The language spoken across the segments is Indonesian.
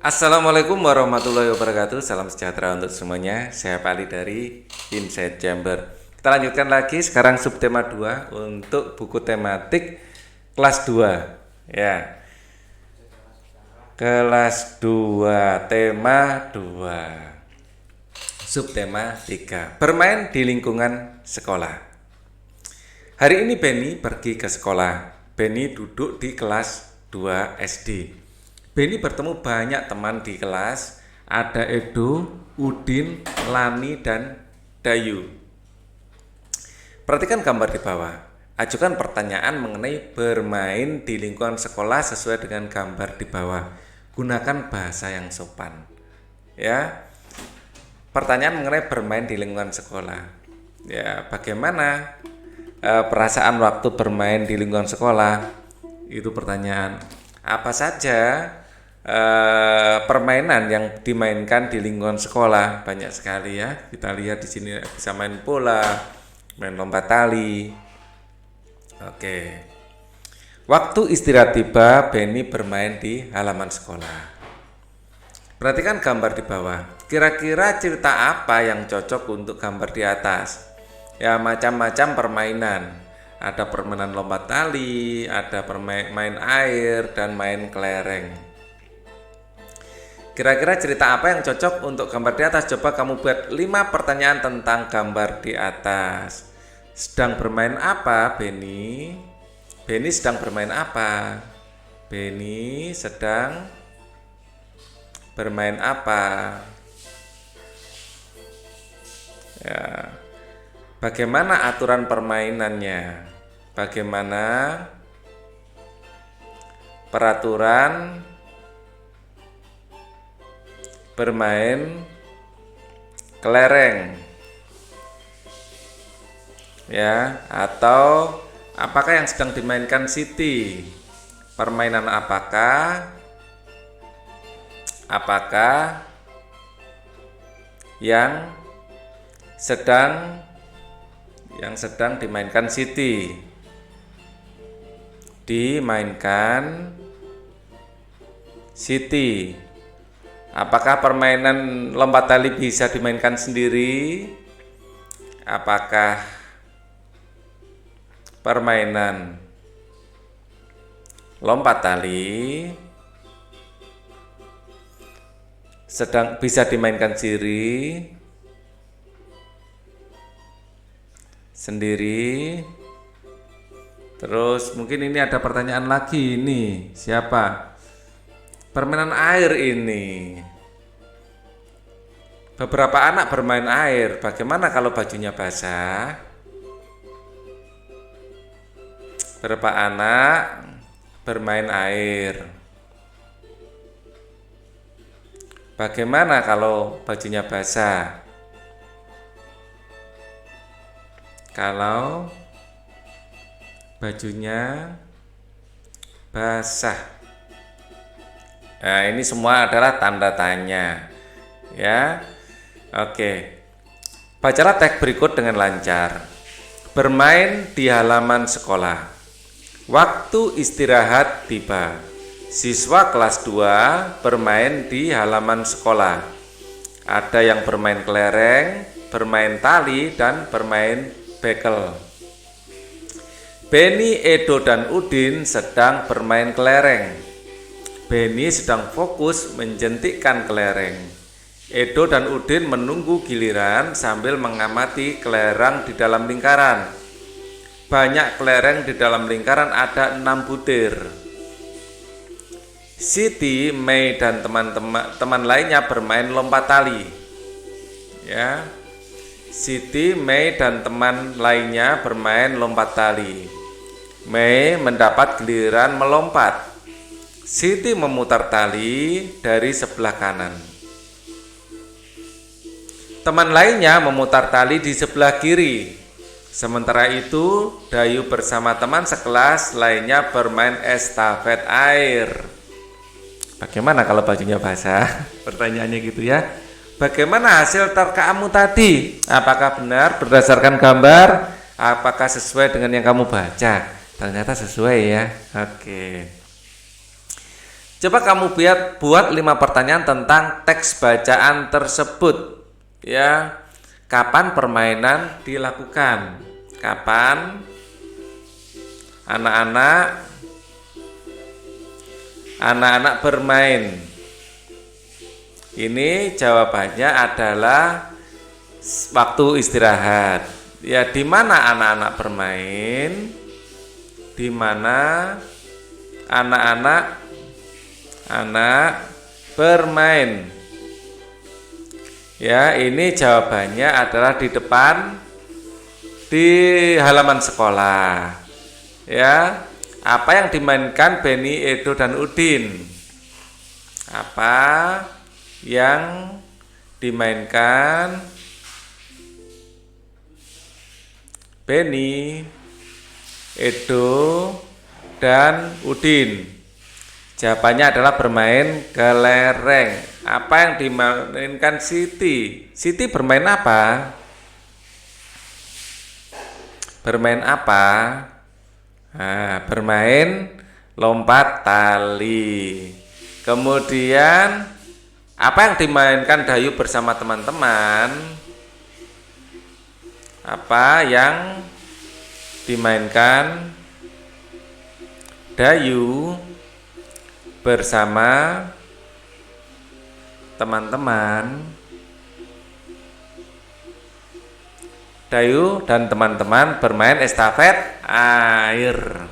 Assalamualaikum warahmatullahi wabarakatuh. Salam sejahtera untuk semuanya. Saya Pak Ali dari Insight Chamber. Kita lanjutkan lagi sekarang subtema 2 untuk buku tematik kelas 2. Ya. Kelas 2 tema 2. Subtema 3. Bermain di lingkungan sekolah. Hari ini Benny pergi ke sekolah. Benny duduk di kelas 2 SD. Benny bertemu banyak teman di kelas, ada Edo, Udin, Lani, dan Dayu. Perhatikan gambar di bawah. Ajukan pertanyaan mengenai bermain di lingkungan sekolah sesuai dengan gambar di bawah. Gunakan bahasa yang sopan. Ya. Pertanyaan mengenai bermain di lingkungan sekolah. Ya, bagaimana perasaan waktu bermain di lingkungan sekolah? Itu pertanyaan. Apa saja permainan yang dimainkan di lingkungan sekolah? Banyak sekali ya. Kita lihat di sini bisa main bola, main lompat tali. Oke. Waktu istirahat tiba, Benny bermain di halaman sekolah. Perhatikan gambar di bawah. Kira-kira cerita apa yang cocok untuk gambar di atas? Ya, macam-macam permainan. Ada permainan lompat tali, ada main air, dan main kelereng. Kira-kira cerita apa yang cocok untuk gambar di atas? Coba kamu buat 5 pertanyaan tentang gambar di atas. Sedang bermain apa, Benny? Benny sedang bermain apa? Benny sedang bermain apa? Ya. Bagaimana aturan permainannya? Bagaimana peraturan bermain kelereng? Ya, atau apakah yang sedang dimainkan Siti? Permainan apakah? Apakah yang sedang dimainkan Siti? Dimainkan Siti. Apakah permainan lompat tali bisa dimainkan sendiri? Apakah permainan lompat tali bisa dimainkan sendiri. Terus mungkin ini ada pertanyaan lagi ini. Siapa? Permainan air ini. Beberapa anak bermain air. Bagaimana kalau bajunya basah? Beberapa anak bermain air. Bagaimana kalau bajunya basah? Kalau bajunya basah. Nah, ini semua adalah tanda tanya. Ya. Oke. Bacalah teks berikut dengan lancar. Bermain di halaman sekolah. Waktu istirahat tiba. Siswa kelas 2 bermain di halaman sekolah. Ada yang bermain kelereng, bermain tali, dan bermain bekel. Benny, Edo, dan Udin sedang bermain kelereng. Benny sedang fokus menjentikkan kelereng. Edo dan Udin menunggu giliran sambil mengamati kelereng di dalam lingkaran. Banyak kelereng di dalam lingkaran, ada 6 butir. Siti, Mei, dan teman lainnya bermain lompat tali. Ya. Siti, Mei, dan teman lainnya bermain lompat tali. Mei mendapat giliran melompat. Siti memutar tali dari sebelah kanan. Teman lainnya memutar tali di sebelah kiri. Sementara itu, Dayu bersama teman sekelas lainnya bermain estafet air. Bagaimana kalau bajunya basah? Pertanyaannya gitu ya. Bagaimana hasil terkamu tadi? Apakah benar berdasarkan gambar? Apakah sesuai dengan yang kamu baca? Ternyata sesuai ya. Oke. Coba kamu buat 5 pertanyaan tentang teks bacaan tersebut. Ya, kapan permainan dilakukan? Kapan anak-anak bermain? Ini jawabannya adalah waktu istirahat. Ya, di mana anak-anak bermain? Di mana anak-anak bermain? Ya, ini jawabannya adalah di halaman sekolah. Ya, apa yang dimainkan Benny, Edo, dan Udin? Apa yang dimainkan Benny, Edo, dan Udin? Jawabannya adalah bermain kelereng. Apa yang dimainkan Siti? Siti bermain apa? Bermain apa? Nah, bermain lompat tali. Kemudian apa yang dimainkan Dayu bersama teman-teman? Apa yang dimainkan Dayu bersama teman-teman? Dayu dan teman-teman bermain estafet air.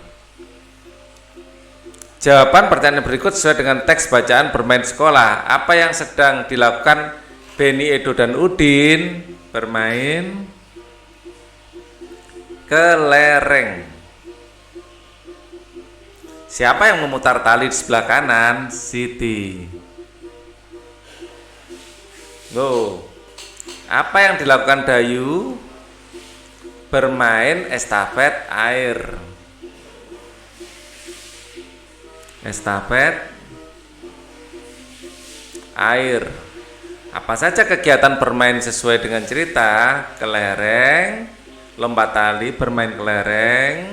Jawaban pertanyaan berikut sesuai dengan teks bacaan bermain sekolah. Apa yang sedang dilakukan Benny, Edo, dan Udin? Bermain kelereng. Siapa yang memutar tali di sebelah kanan? Siti. Apa yang dilakukan Dayu? Bermain estafet air. Estafet air. Apa saja kegiatan bermain sesuai dengan cerita? Kelereng, lompat tali, bermain kelereng,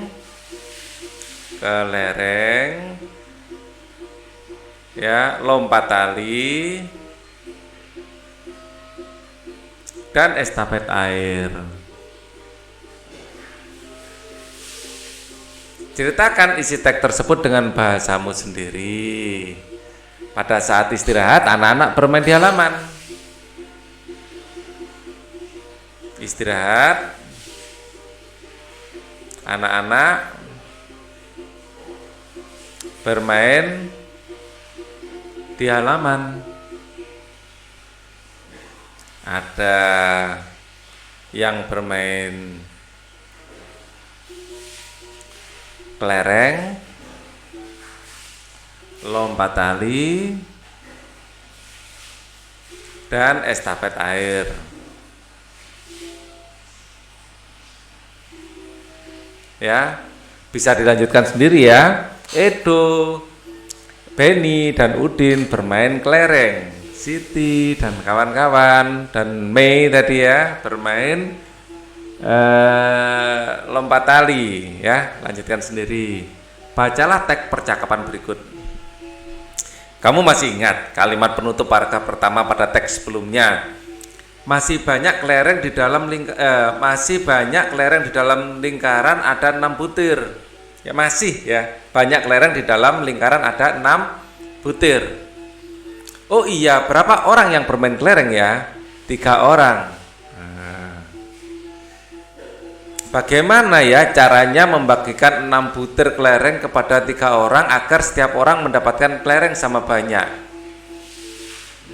ya, lompat tali, dan estafet air. Ceritakan isi teks tersebut dengan bahasamu sendiri. Pada saat istirahat, anak-anak bermain di halaman. Istirahat, anak-anak bermain di halaman. Ada yang bermain kelereng, lompat tali, dan estafet air. Ya, bisa dilanjutkan sendiri ya. Edo, Benny, dan Udin bermain kelereng. Siti dan kawan-kawan dan Mei tadi ya bermain lompat tali ya. Lanjutkan sendiri. Bacalah teks percakapan berikut. Kamu masih ingat kalimat penutup paragraf pertama pada teks sebelumnya? Masih banyak kelereng di dalam lingkaran ada 6 butir. Ya, masih ya, banyak kelereng di dalam lingkaran ada 6 butir. Oh iya, berapa orang yang bermain kelereng ya? 3 orang. Bagaimana ya caranya membagikan 6 butir kelereng kepada 3 orang agar setiap orang mendapatkan kelereng sama banyak?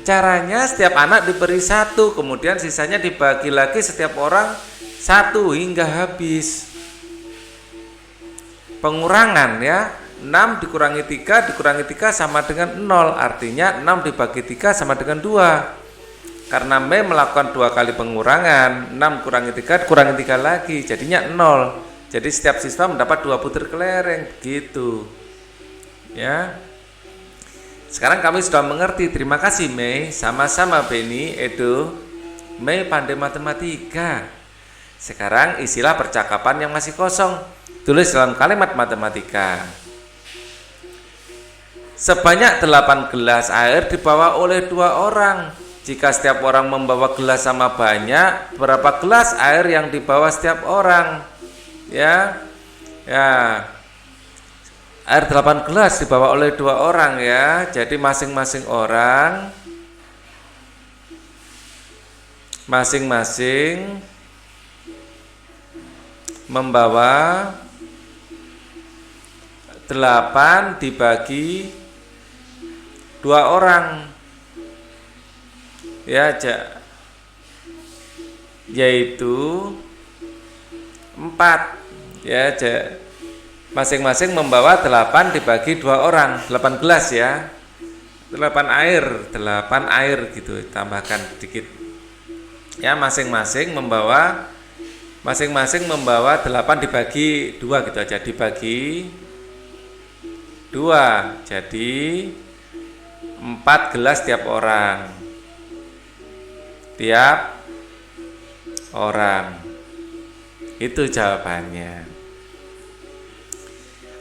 Caranya setiap anak diberi 1, kemudian sisanya dibagi lagi setiap orang 1 hingga habis. Pengurangan ya, 6 dikurangi 3 sama dengan 0, artinya 6 dibagi 3 sama dengan 2. Karena Mei melakukan 2 kali pengurangan, 6 kurangi 3 kurangi 3 lagi, jadinya 0. Jadi setiap siswa mendapat 2 butir kelereng, gitu. Ya. Sekarang kami sudah mengerti. Terima kasih Mei. Sama-sama Benny, Edo. Mei pandai matematika. Sekarang isilah percakapan yang masih kosong. Tulis dalam kalimat matematika. Sebanyak 8 gelas air dibawa oleh 2 orang. Jika setiap orang membawa gelas sama banyak, berapa gelas air yang dibawa setiap orang? Ya. Ya. Air 8 gelas dibawa oleh 2 orang ya. Jadi masing-masing orang membawa 8 dibagi 2 orang. Ya, yaitu 4. Ya, masing-masing membawa 8 dibagi 2 orang, 8 gelas ya. 8 air gitu, tambahkan sedikit. Ya, masing-masing membawa 8 dibagi 2 gitu aja, dibagi 2. Jadi 4 gelas tiap orang. Itu jawabannya.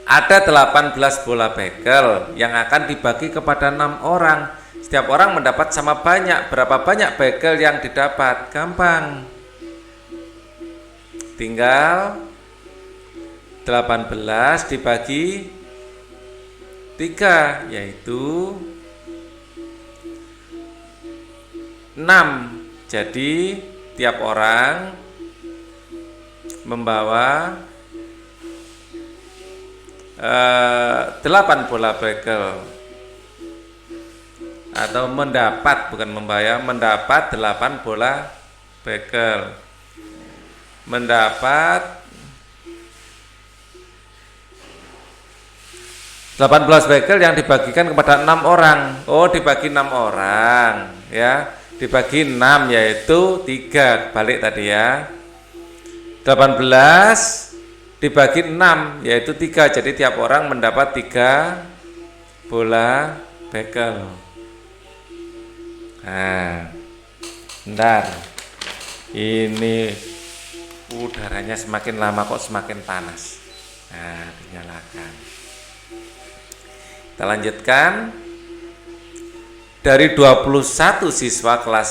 Ada 18 bola bekel yang akan dibagi kepada 6 orang. Setiap orang mendapat sama banyak. Berapa banyak bekel yang didapat? Gampang. Tinggal 18 dibagi 3, yaitu 6. Jadi tiap orang membawa 8 bola bekel, atau mendapat 8 bola bekel. Mendapat 18 bekel yang dibagikan kepada 6 orang. Oh, dibagi 6 orang ya. Dibagi 6 yaitu 3, balik tadi ya. 18 dibagi 6 yaitu 3. Jadi tiap orang mendapat 3 bola bekel. Nah, bentar. Ini udaranya semakin lama kok semakin panas. Nah, dinyalakan. Kita lanjutkan. Dari 21 siswa kelas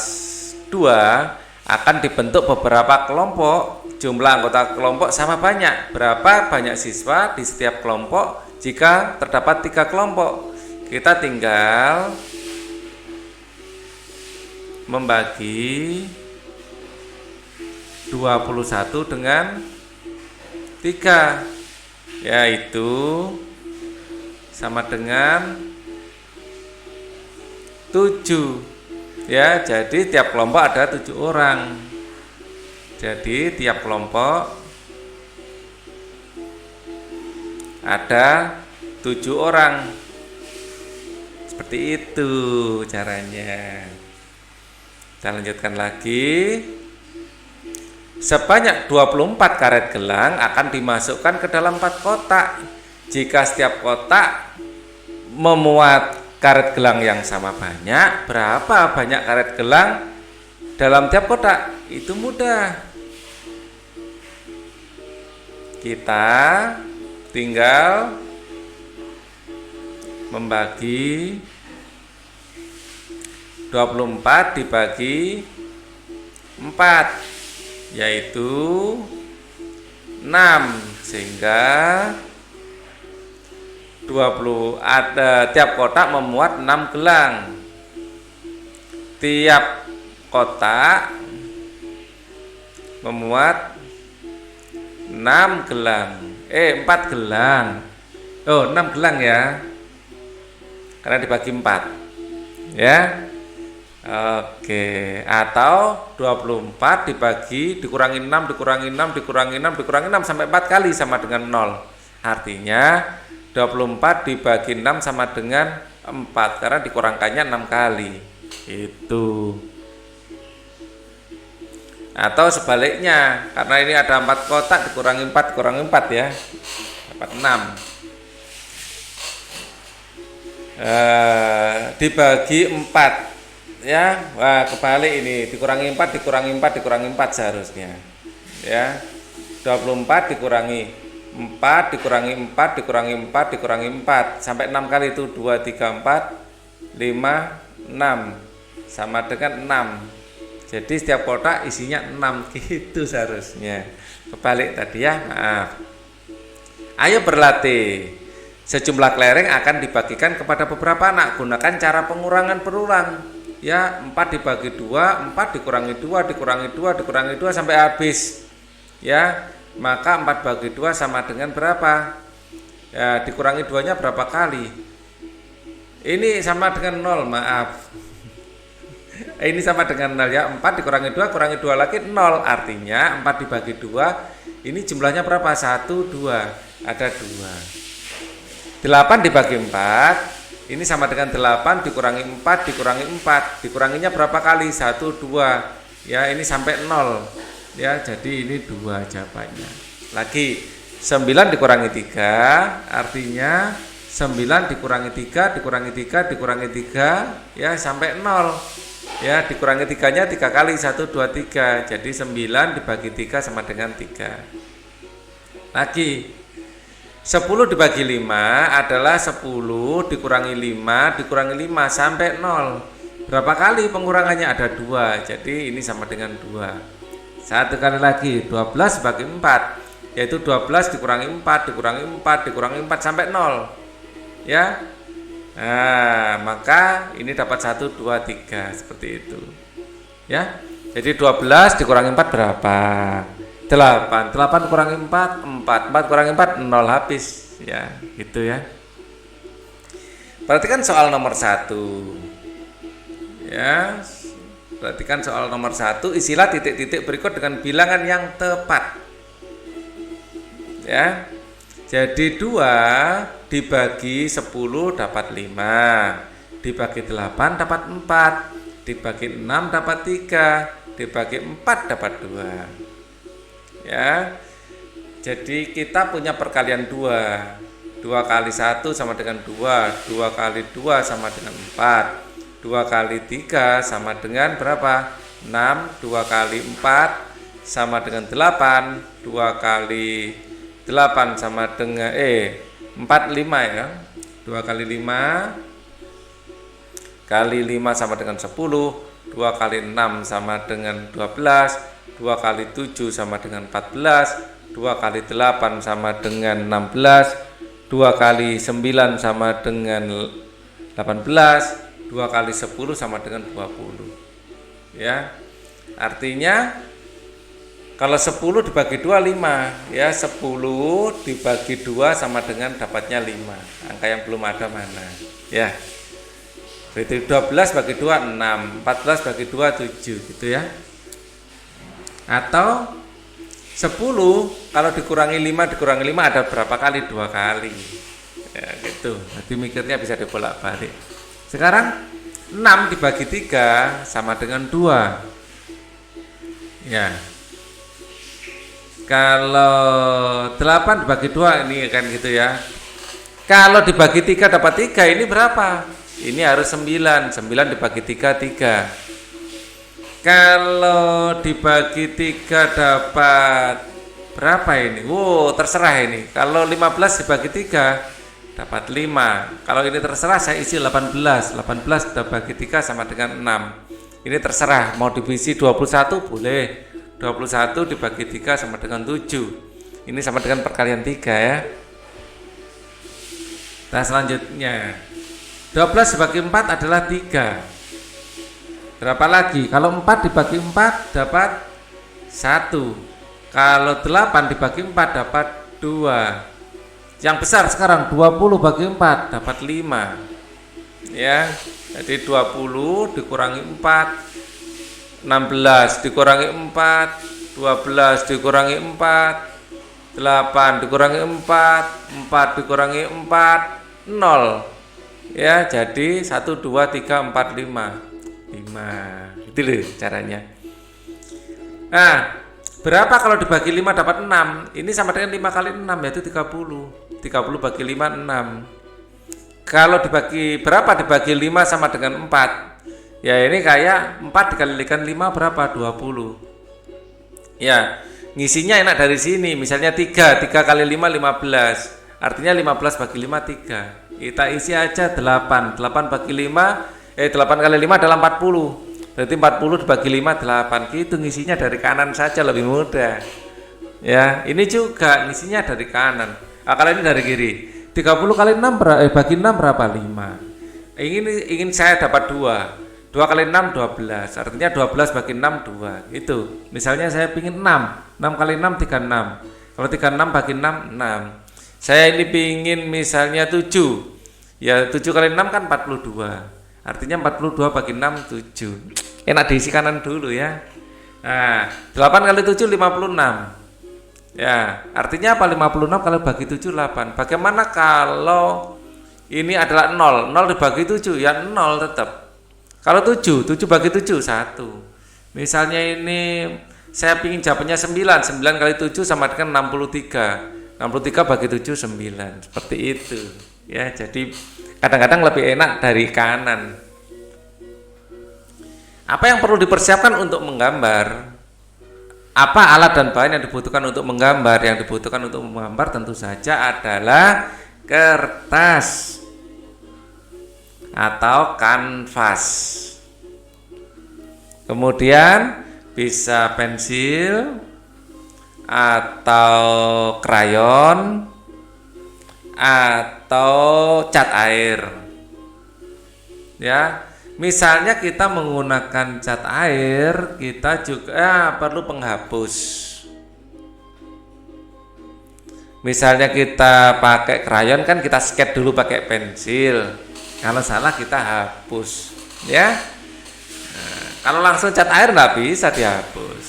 2 akan dibentuk beberapa kelompok. Jumlah anggota kelompok sama banyak. Berapa banyak siswa di setiap kelompok jika terdapat 3 kelompok? Kita tinggal membagi 21 dengan 3, yaitu sama dengan 7 ya. Jadi tiap kelompok ada 7 orang. Jadi tiap kelompok ada 7 orang. Seperti itu caranya. Kita lanjutkan lagi. Sebanyak 24 karet gelang akan dimasukkan ke dalam 4 kotak. Jika setiap kotak memuat karet gelang yang sama banyak, berapa banyak karet gelang dalam tiap kotak? Itu mudah. Kita tinggal membagi 24 dibagi 4, yaitu 6, sehingga 20 ada tiap kotak memuat 6 gelang. Tiap kotak memuat 6 gelang. 4 gelang. Oh, 6 gelang ya. Karena dibagi 4. Ya. Oke, atau 24 dikurangi 6 sampai 4 kali sama dengan 0. Artinya 24 dibagi 6 sama dengan 4 karena dikurangkannya 6 kali. Itu. Atau sebaliknya, karena ini ada 4 kotak dikurangi 4 ya. Dapat 6. Dibagi 4 ya. Wah, kebalik ini, dikurangi 4 seharusnya. Ya. 24 dikurangi 4 dikurangi 4 dikurangi 4 dikurangi 4 sampai 6 kali itu 2, 3, 4, 5, 6 sama dengan 6. Jadi setiap kotak isinya 6 gitu seharusnya. Kebalik tadi ya, maaf. Ayo berlatih. Sejumlah kelereng akan dibagikan kepada beberapa anak. Gunakan cara pengurangan berulang. Ya, 4 dibagi 2, 4 dikurangi 2 dikurangi 2 dikurangi 2 sampai habis. Ya, maka 4 bagi 2 sama dengan berapa? Ya, dikurangi 2-nya berapa kali? Ini sama dengan 0, maaf. Ini sama dengan 0 ya. 4 dikurangi 2 kurangi 2 lagi 0. Artinya 4 dibagi 2 ini jumlahnya berapa? 1, 2. Ada 2. 8 dibagi 4 ini sama dengan 8 dikurangi 4 dikurangi 4. Dikuranginya berapa kali? 1, 2. Ya, ini sampai 0. Ya, jadi ini 2 jawabannya. Lagi 9 dikurangi 3 artinya 9 dikurangi 3 dikurangi 3 dikurangi 3 ya sampai 0. Ya, dikurangi 3-nya 3 kali 1, 2, 3. Jadi 9 dibagi 3 sama dengan 3. Lagi 10 dibagi 5 adalah 10 dikurangi 5 dikurangi 5 sampai 0. Berapa kali pengurangannya? Ada 2. Jadi ini sama dengan 2. Satu kali lagi 12 bagi 4 yaitu 12 dikurangi 4 dikurangi 4 dikurangi 4 sampai 0. Ya. Nah, maka ini dapat 1, 2, 3 seperti itu. Ya. Jadi 12 dikurangi 4 berapa? 8. 8 kurangi 4 4. 4 kurangi 4 0 habis. Ya, gitu ya. Perhatikan soal nomor 1. Ya. Perhatikan soal nomor 1, isilah titik-titik berikut dengan bilangan yang tepat. Ya. Jadi 2 dibagi 10 dapat 5, dibagi 8 dapat 4, dibagi 6 dapat 3, dibagi 4 dapat 2. Ya. Jadi kita punya perkalian 2. 2 kali 1 sama dengan 2, 2 kali 2 sama dengan 4, 2 kali 3 sama dengan berapa? 6, 2 kali 4 sama dengan 8, 2 kali 8 sama dengan 4, 5 ya. 2 kali 5 kali 5 sama dengan 10, 2 kali 6 sama dengan 12, 2 kali 7 sama dengan 14, 2 kali 8 sama dengan 16, 2 kali 9 sama dengan 18, 2 kali 10 sama dengan 20. Ya. Artinya kalau 10 dibagi 2 5 ya, 10 dibagi 2 sama dengan dapatnya 5. Angka yang belum ada mana? Ya. Berarti 12 bagi 2 6, 14 bagi 2 7 gitu ya. Atau 10 kalau dikurangi 5 dikurangi 5 ada berapa kali? 2 kali. Ya gitu. Berarti mikirnya bisa dibolak-balik. Sekarang 6 dibagi 3 sama dengan 2. Ya. Kalau 8 dibagi 2 ini kan gitu ya. Kalau dibagi 3 dapat 3 ini berapa? Ini harus 9. 9 dibagi 3 3. Kalau dibagi 3 dapat berapa ini? Wow, terserah ini. Kalau 15 dibagi 3 dapat 5. Kalau ini terserah saya isi 18. 18 dibagi 3 sama dengan 6. Ini terserah mau divisi 21 boleh. 21 dibagi 3 sama dengan 7. Ini sama dengan perkalian 3 ya. Nah selanjutnya 12 dibagi 4 adalah 3. Berapa lagi? Kalau 4 dibagi 4 dapat 1. Kalau 8 dibagi 4 dapat 2. Yang besar sekarang 20 bagi 4 dapat 5. Ya. Jadi 20 dikurangi 4 16 dikurangi 4, 12 dikurangi 4, 8 dikurangi 4, 4 dikurangi 4, 0. Ya, jadi 1, 2, 3, 4, 5. 5. Itu loh caranya. Nah, berapa kalau dibagi 5 dapat 6? Ini sama dengan 5 kali 6 yaitu 30. 30 bagi 5, 6. Kalau dibagi berapa dibagi 5 sama dengan 4? Ya ini kayak 4 dikalikan 5 berapa? 20. Ya, ngisinya enak dari sini. Misalnya 3 kali 5 15. Artinya 15 bagi 5 3. Kita isi aja 8 bagi 5 8 kali 5 adalah 40. Berarti 40 dibagi 5 8. Gitu ngisinya dari kanan saja, lebih mudah. Ya, ini juga ngisinya dari kanan. Kalau ini dari kiri. 30 kali 6 bagi 6 berapa? 5. Ingin saya dapat 2. 2 kali 6 12. Artinya 12 bagi 6 2. Itu. Misalnya saya pingin 6. 6 kali 6 36. Kalau 36 bagi 6 6. Saya ini pingin misalnya 7. Ya 7 kali 6 kan 42. Artinya 42 bagi 6 7. Enak diisi kanan dulu ya. Nah, 8 kali 7 56. Ya, artinya apa? 56 kalau bagi 7 8. Bagaimana kalau ini adalah 0? 0 dibagi 7 ya 0 tetap. Kalau 7 bagi 7 1. Misalnya ini saya pingin jawabannya 9 kali 7 sama dengan 63 bagi 7 9. Seperti itu ya. Jadi kadang-kadang lebih enak dari kanan. Apa yang perlu dipersiapkan untuk menggambar? Apa alat dan bahan yang dibutuhkan untuk menggambar? Yang dibutuhkan untuk menggambar tentu saja adalah kertas atau kanvas. Kemudian bisa pensil atau krayon atau cat air. Ya, misalnya kita menggunakan cat air, kita juga perlu penghapus. Misalnya kita pakai krayon kan kita sketch dulu pakai pensil. Kalau salah kita hapus, ya. Nah, kalau langsung cat air nggak bisa dihapus.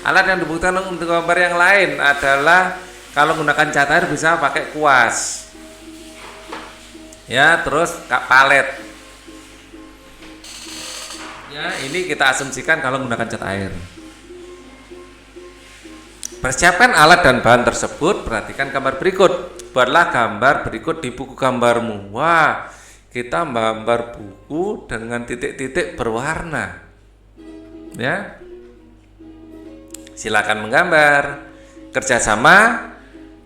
Alat yang dibutuhkan untuk gambar yang lain adalah kalau menggunakan cat air bisa pakai kuas. Ya, terus palet. Ya, ini kita asumsikan kalau menggunakan cat air. Persiapkan alat dan bahan tersebut, perhatikan gambar berikut. Buatlah gambar berikut di buku gambarmu. Wah, kita gambar buku dengan titik-titik berwarna. Ya. Silakan menggambar. Kerjasama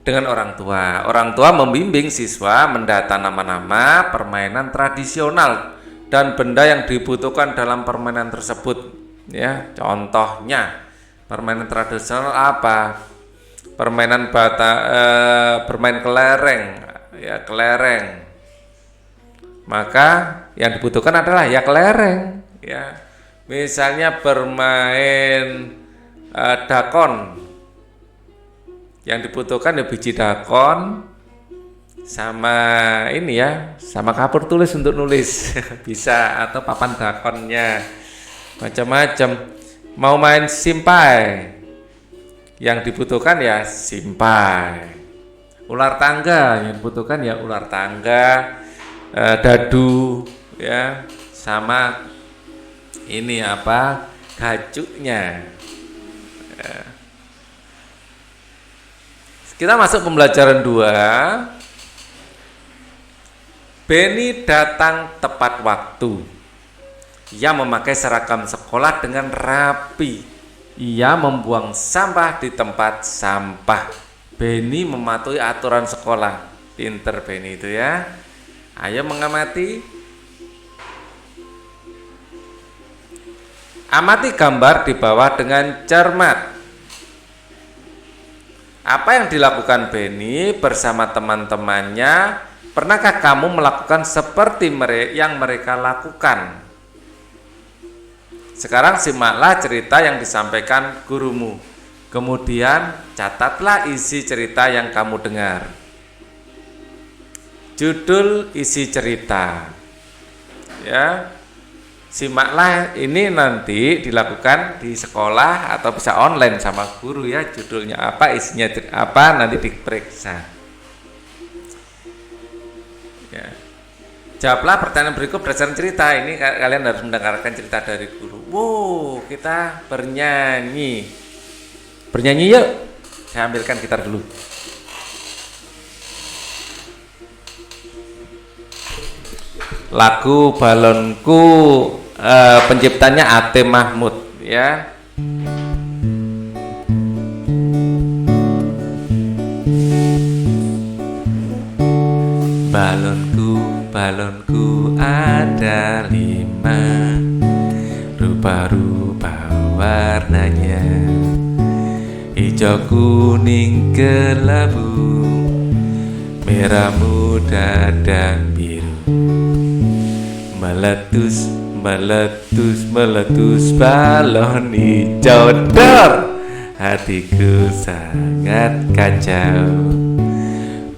dengan orang tua. Orang tua membimbing siswa mendata nama-nama permainan tradisional dan benda yang dibutuhkan dalam permainan tersebut. Ya, contohnya permainan tradisional apa? Permainan bermain kelereng, ya kelereng. Maka yang dibutuhkan adalah ya kelereng. Ya, misalnya bermain dakon, yang dibutuhkan ya biji dakon sama ini ya, sama kapur tulis untuk nulis bisa, atau papan dakonnya, macam-macam. Mau main simpai, yang dibutuhkan ya simpai. Ular tangga, yang dibutuhkan ya ular tangga, dadu ya, sama ini apa, gacuknya. Kita masuk pembelajaran 2. Benny datang tepat waktu. Ia memakai seragam sekolah dengan rapi. Ia membuang sampah di tempat sampah. Benny mematuhi aturan sekolah. Pinter Benny itu ya. Ayo mengamati. Amati gambar di bawah dengan cermat. Apa yang dilakukan Benny bersama teman-temannya? Pernahkah kamu melakukan seperti yang mereka lakukan? Sekarang simaklah cerita yang disampaikan gurumu. Kemudian catatlah isi cerita yang kamu dengar. Judul isi cerita. Ya. Simaklah, ini nanti dilakukan di sekolah atau bisa online sama guru ya. Judulnya apa, isinya apa, nanti diperiksa. Ya. Jawablah pertanyaan berikut berdasarkan cerita. Ini kalian harus mendengarkan cerita dari guru. Wow, kita bernyanyi. Bernyanyi yuk. Saya ambilkan gitar dulu. Lagu Balonku, penciptanya Ate Mahmud ya. Balonku ada 5, rupa-rupa warnanya, hijau, kuning, kelabu, merah muda dan biru. Meletus, meletus, meletus balon hijau, dor, hatiku sangat kacau.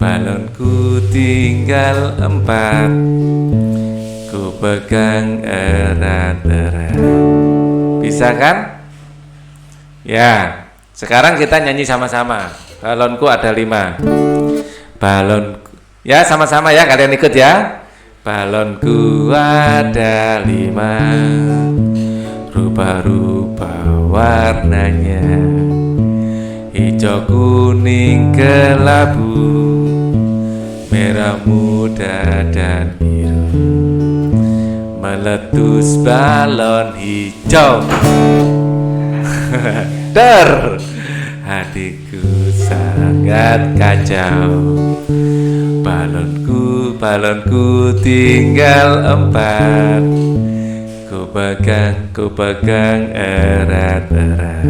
Balonku tinggal 4, ku pegang erat-erat. Bisa kan? Ya, sekarang kita nyanyi sama-sama. Balonku ada 5. Balonku, ya sama-sama ya, kalian ikut ya. Balonku ada 5, rupa-rupa warnanya, hijau, kuning, kelabu, merah muda dan biru. Meletus balon hijau, der, hatiku sangat kacau. Balonku tinggal 4, ku pegang erat-erat.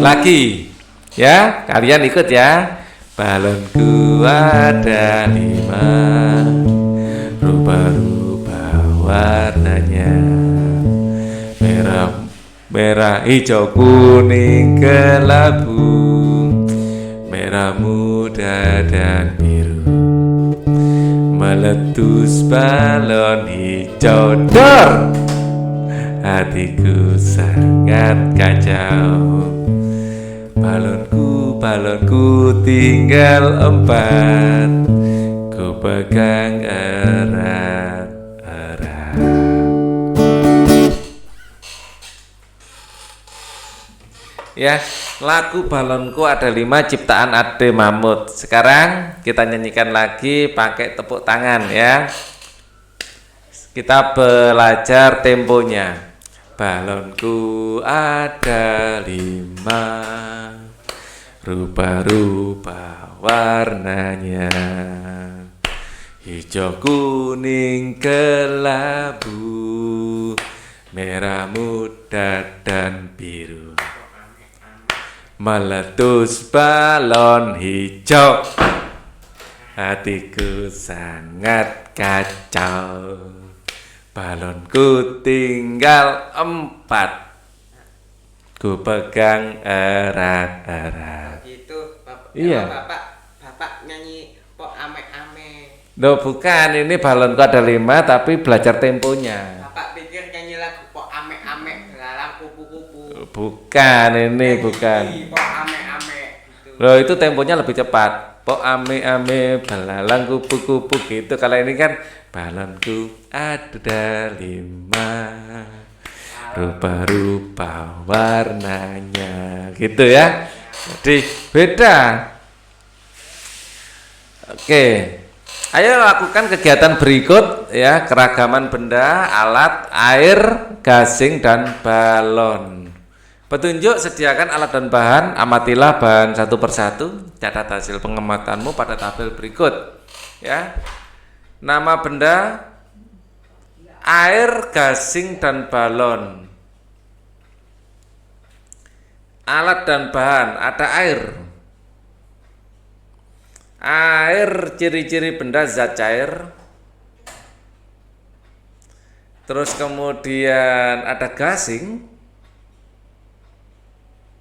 Lagi ya, kalian ikut ya. Balonku ada 5, rupa-rupa warnanya, merah, hijau, kuning, kelabu, merah muda dan biru. Meletus balon hijau, dor, hatiku sangat kacau. Balonku tinggal 4, ku pegang erat-erat. Ya, lagu Balonku ada 5 ciptaan Ade Mahmud. Sekarang kita nyanyikan lagi pakai tepuk tangan ya. Kita belajar temponya. Balonku ada 5, rupa-rupa warnanya, hijau, kuning, kelabu, merah muda dan biru. Meletus balon hijau, hatiku sangat kacau. Balonku tinggal 4, ku pegang erat-erat. Itu Bapak, iya. Bapak nyanyi pok ame-ame. Loh bukan, ini balonku ada 5 tapi belajar temponya. Bapak pikir nyanyi lagu pok ame-ame lalang kupu-kupu. Bukan, ini bukan. Pok ame-ame gitu. Loh itu temponya lebih cepat. Pok ame-ame belalang kupu-kupu gitu. Kalau ini kan balonku ada 5, rupa-rupa warnanya gitu ya. Jadi beda. Oke, ayo lakukan kegiatan berikut ya. Keragaman benda, alat, air, gasing, dan balon. Petunjuk: sediakan alat dan bahan, amatilah bahan satu persatu, catat hasil pengamatanmu pada tabel berikut ya. Nama benda: air, gasing, dan balon. Alat dan bahan: ada air. Air, ciri-ciri benda zat cair. Terus kemudian ada gasing.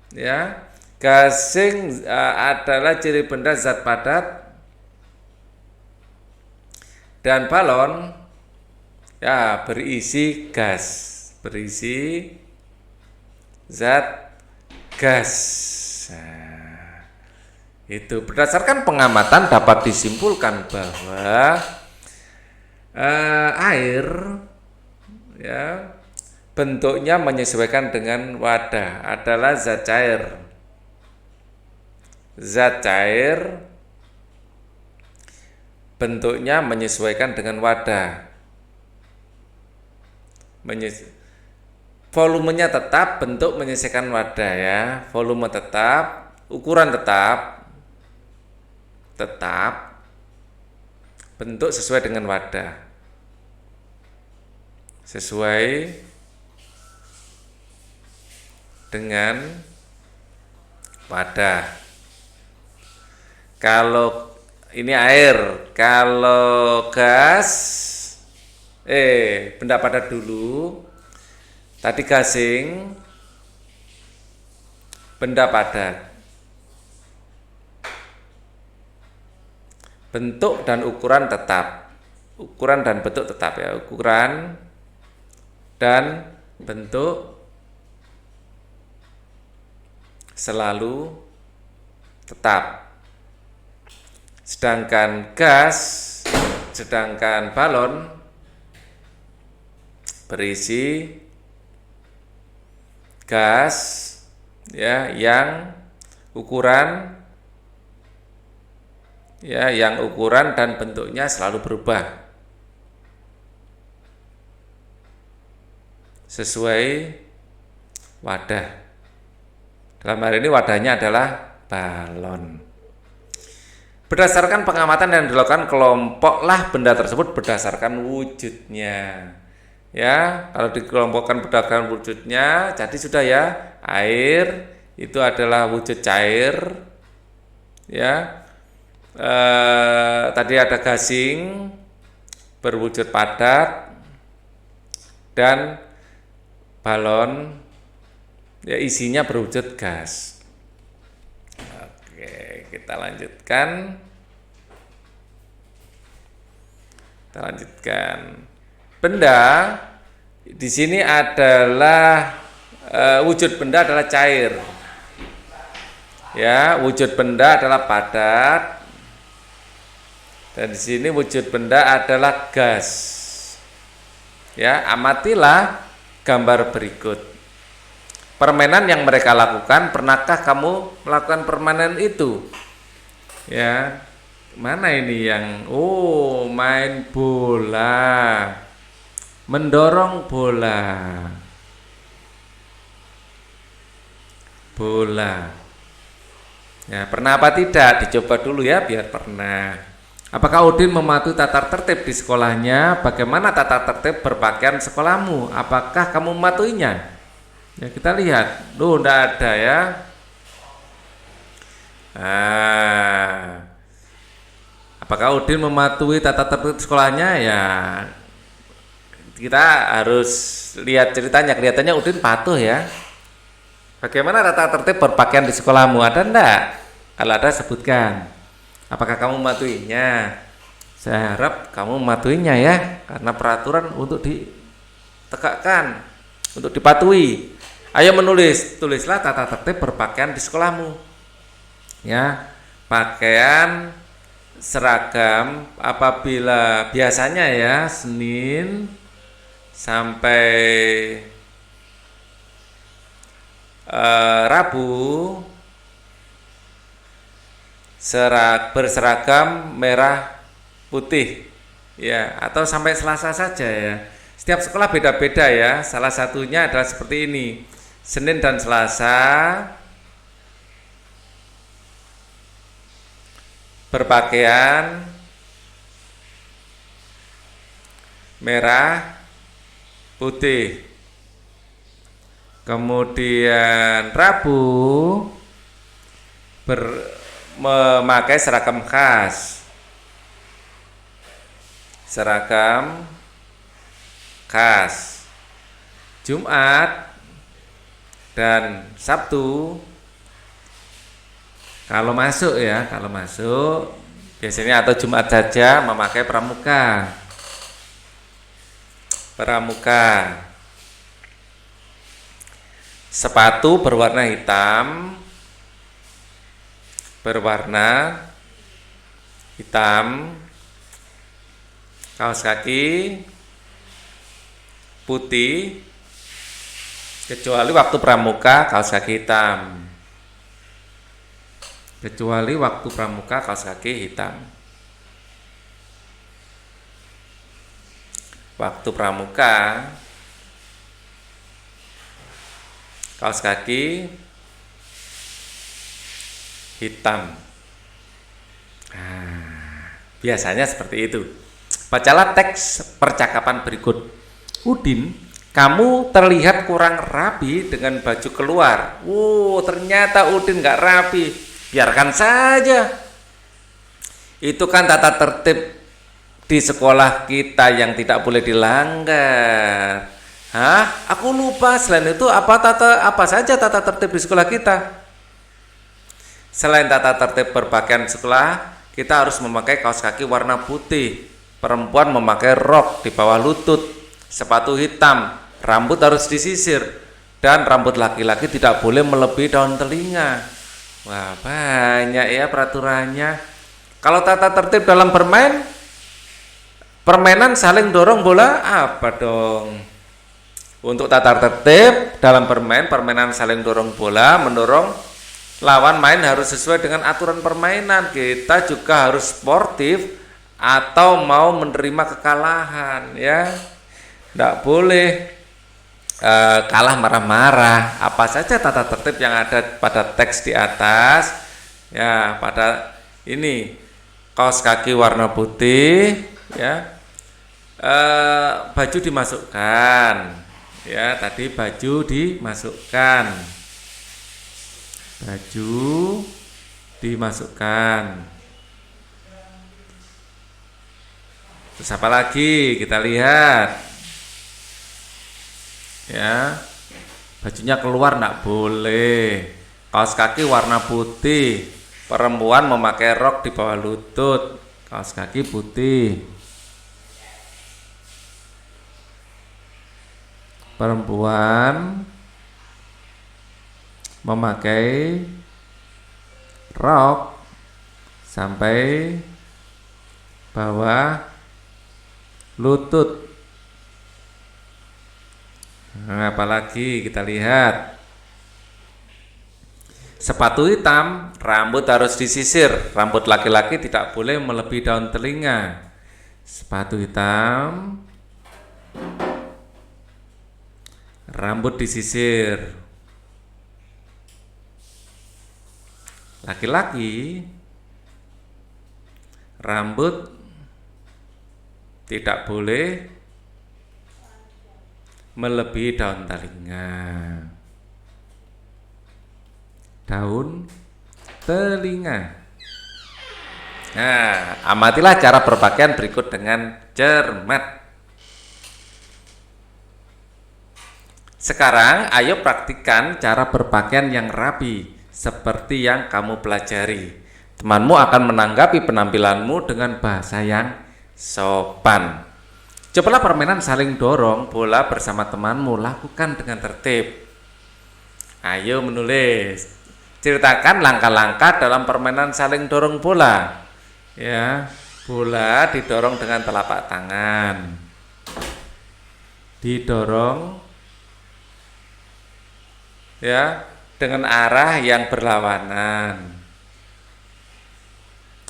Ya, gasing adalah ciri benda zat padat. Dan balon ya berisi gas, berisi zat gas. Nah, itu berdasarkan pengamatan dapat disimpulkan bahwa air ya bentuknya menyesuaikan dengan wadah, adalah zat cair. Zat cair bentuknya menyesuaikan dengan wadah. Volumenya tetap, bentuk menyesuaikan wadah ya. Volume tetap, ukuran tetap. bentuk sesuai dengan wadah. Sesuai dengan wadah. Kalau ini air, kalau gas, benda padat dulu. Tadi gasing, benda padat. Bentuk dan ukuran tetap. Ukuran dan bentuk tetap ya. Ukuran dan bentuk selalu tetap. Sedangkan balon berisi gas ya yang ukuran dan bentuknya selalu berubah sesuai wadah. Dalam hal ini wadahnya adalah balon. Berdasarkan pengamatan yang dilakukan, kelompoklah benda tersebut berdasarkan wujudnya. Ya, kalau dikelompokkan berdasarkan wujudnya, jadi sudah ya, air itu adalah wujud cair. Ya, tadi ada gasing berwujud padat dan balon ya isinya berwujud gas. Oke, kita lanjutkan. Benda di sini adalah wujud benda adalah cair. Ya, wujud benda adalah padat. Dan di sini wujud benda adalah gas. Ya, amatilah gambar berikut. Permainan yang mereka lakukan, pernahkah kamu melakukan permainan itu? Ya, mana ini yang main bola, mendorong bola. Ya, pernah apa tidak? Dicoba dulu ya biar pernah. Apakah Udin mematuhi tata tertib di sekolahnya? Bagaimana tata tertib berpakaian sekolahmu? Apakah kamu mematuhinya? Ya, kita lihat. Enggak ada ya. Apakah Udin mematuhi tata tertib sekolahnya? Ya, kita harus lihat ceritanya. Kelihatannya Udin patuh ya. Bagaimana tata tertib berpakaian di sekolahmu? Ada enggak? Kalau ada sebutkan. Apakah kamu mematuhinya? Saya harap kamu mematuhinya ya, karena peraturan untuk ditegakkan, untuk dipatuhi. Ayo tulislah tata tertib berpakaian di sekolahmu. Ya, pakaian seragam apabila biasanya ya Senin sampai Rabu berseragam merah putih ya, atau sampai Selasa saja ya. Setiap sekolah beda-beda ya. Salah satunya adalah seperti ini. Senin dan Selasa berpakaian merah putih. Kemudian Rabu memakai seragam khas. Jumat dan Sabtu kalau masuk biasanya, atau Jumat saja memakai pramuka. Sepatu berwarna hitam, kaos kaki putih, kecuali waktu pramuka kaos kaki hitam. Waktu pramuka kaos kaki hitam. Biasanya seperti itu. Bacalah teks percakapan berikut. Udin, kamu terlihat kurang rapi dengan baju keluar. Ternyata Udin nggak rapi. Biarkan saja. Itu kan tata tertib di sekolah kita yang tidak boleh dilanggar. Aku lupa. Selain itu apa saja tata tertib di sekolah kita? Selain tata tertib berpakaian sekolah, kita harus memakai kaos kaki warna putih. Perempuan memakai rok di bawah lutut, sepatu hitam, rambut harus disisir, dan rambut laki-laki tidak boleh melebihi daun telinga. Wah, banyak ya peraturannya. Kalau tata tertib dalam permainan saling dorong bola, apa dong? Untuk tata tertib dalam permainan saling dorong bola, mendorong lawan main harus sesuai dengan aturan permainan. Kita juga harus sportif atau mau menerima kekalahan, ya. Tidak boleh kalah marah-marah. Apa saja tata tertib yang ada pada teks di atas, ya, pada ini kaos kaki warna putih, ya, baju dimasukkan, ya, tadi baju dimasukkan. Terus apa lagi? Kita lihat, ya, bajunya keluar enggak boleh. Kaos kaki warna putih. Perempuan memakai rok di bawah lutut. Kaos kaki putih. Perempuan memakai rok sampai bawah lutut. Apalagi kita lihat, sepatu hitam, rambut harus disisir. Rambut laki-laki tidak boleh melebihi daun telinga. Sepatu hitam, rambut disisir. Laki-laki, rambut tidak boleh melebihi daun telinga. Nah, amatilah cara berpakaian berikut dengan cermat. Sekarang ayo praktikkan cara berpakaian yang rapi seperti yang kamu pelajari. Temanmu akan menanggapi penampilanmu dengan bahasa yang sopan. Cobalah permainan saling dorong bola bersama temanmu, lakukan dengan tertib. Ayo menulis. Ceritakan langkah-langkah dalam permainan saling dorong bola. Ya, bola didorong dengan telapak tangan. Didorong, ya, dengan arah yang berlawanan.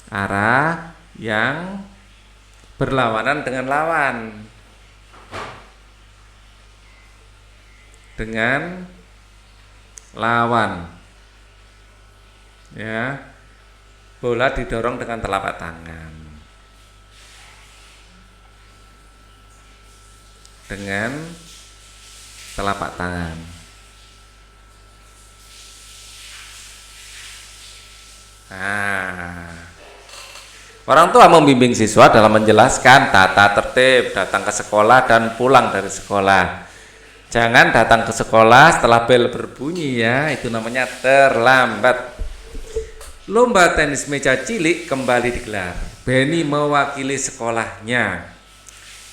Arah yang berlawanan dengan lawan. Dengan lawan. Ya. Bola didorong dengan telapak tangan. Dengan telapak tangan. Orang tua membimbing siswa dalam menjelaskan tata tertib datang ke sekolah dan pulang dari sekolah. Jangan datang ke sekolah setelah bel berbunyi, ya, itu namanya terlambat. Lomba tenis meja cilik kembali digelar. Benny mewakili sekolahnya.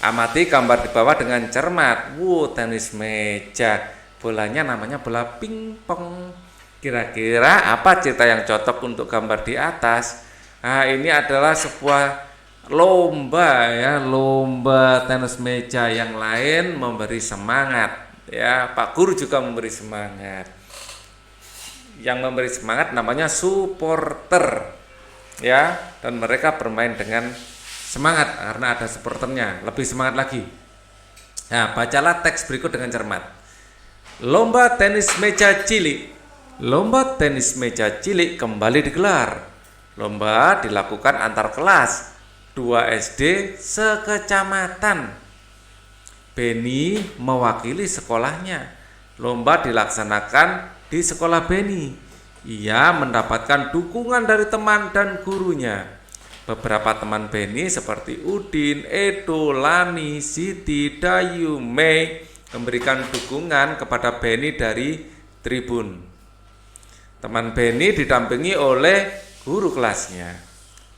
Amati gambar di bawah dengan cermat. Tenis meja. Bolanya namanya bola pingpong. Kira-kira apa cerita yang cocok untuk gambar di atas? Ini adalah sebuah lomba, ya, lomba tenis meja. Yang lain memberi semangat, ya. Pak Guru juga memberi semangat. Yang memberi semangat namanya supporter, ya, dan mereka bermain dengan semangat karena ada supporternya, lebih semangat lagi. Nah, bacalah teks berikut dengan cermat. Lomba tenis meja cilik. Lomba tenis meja cilik kembali digelar. Lomba dilakukan antar kelas. 2 SD sekecamatan. Beni mewakili sekolahnya. Lomba dilaksanakan di sekolah Beni. Ia mendapatkan dukungan dari teman dan gurunya. Beberapa teman Beni seperti Udin, Edo, Lani, Siti, Dayu, Mei memberikan dukungan kepada Beni dari tribun. Teman Beni didampingi oleh guru kelasnya.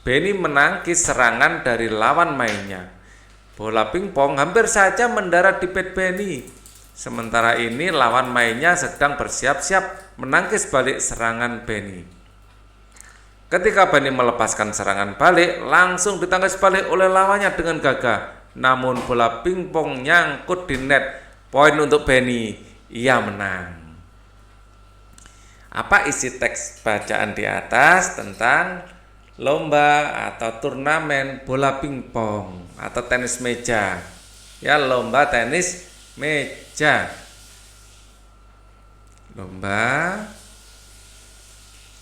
Beni menangkis serangan dari lawan mainnya. Bola pingpong hampir saja mendarat di pet Beni. Sementara ini lawan mainnya sedang bersiap-siap menangkis balik serangan Beni. Ketika Beni melepaskan serangan balik, langsung ditangkis balik oleh lawannya dengan gagah. Namun bola pingpong nyangkut di net. Poin untuk Beni, ia menang. Apa isi teks bacaan di atas tentang lomba atau turnamen bola pingpong atau tenis meja? Ya, lomba tenis meja. Lomba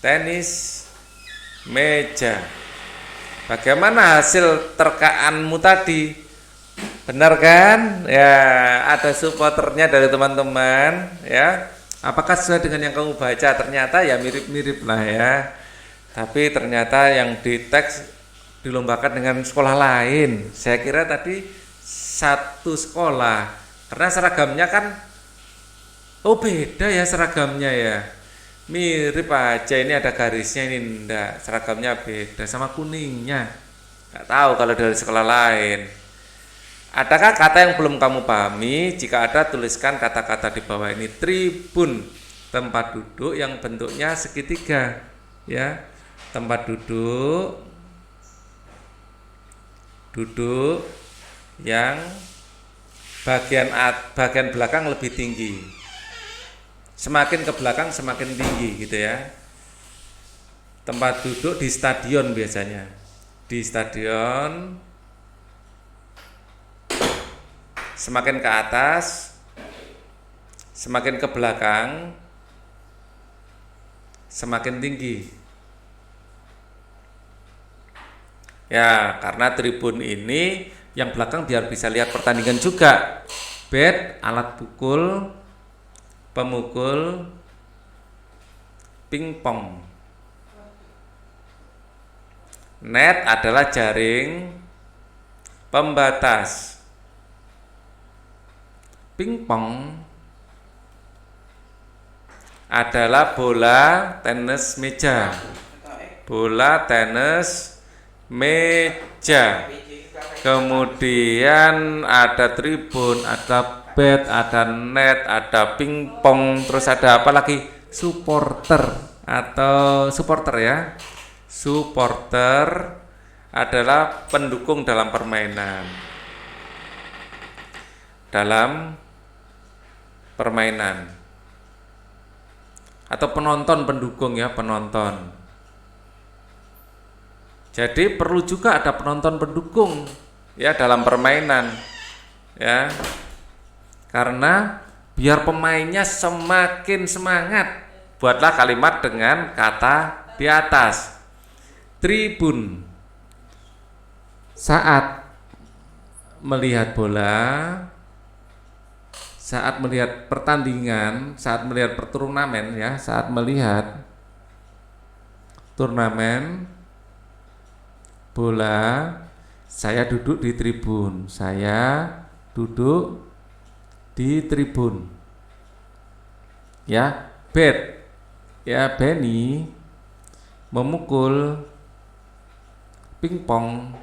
tenis meja. Bagaimana hasil terkaanmu tadi? Benar kan? Ya, ada supporternya dari teman-teman, ya. Apakah sesuai dengan yang kamu baca? Ternyata ya mirip-mirip lah ya. Tapi ternyata yang di teks dilombakan dengan sekolah lain. Saya kira tadi satu sekolah. Karena seragamnya kan beda ya seragamnya ya. Mirip aja, ini ada garisnya, ini enggak. Seragamnya beda sama kuningnya. Enggak tahu kalau dari sekolah lain. Adakah kata yang belum kamu pahami? Jika ada, tuliskan kata-kata di bawah ini. Tribun, tempat duduk yang bentuknya segitiga, ya. Tempat duduk yang bagian belakang lebih tinggi. Semakin ke belakang semakin tinggi gitu ya. Tempat duduk di stadion biasanya. Di stadion semakin ke atas, semakin ke belakang, semakin tinggi. Ya, karena tribun ini yang belakang biar bisa lihat pertandingan juga. Bat, alat pukul, pemukul, pingpong. Net adalah jaring pembatas. Pingpong adalah bola tenis meja. Bola tenis meja. Kemudian ada tribun, ada bat, ada net, ada pingpong, terus ada apa lagi? Supporter atau supporter ya. Supporter adalah pendukung dalam permainan. Atau penonton pendukung ya, penonton. Jadi perlu juga ada penonton pendukung ya dalam permainan ya. Karena biar pemainnya semakin semangat, buatlah kalimat dengan kata di atas. Tribun saat melihat bola, saat melihat pertandingan, saat melihat turnamen ya, saat melihat turnamen bola, saya duduk di tribun. Saya duduk di tribun. Ya, bat. Ya, Beni memukul pingpong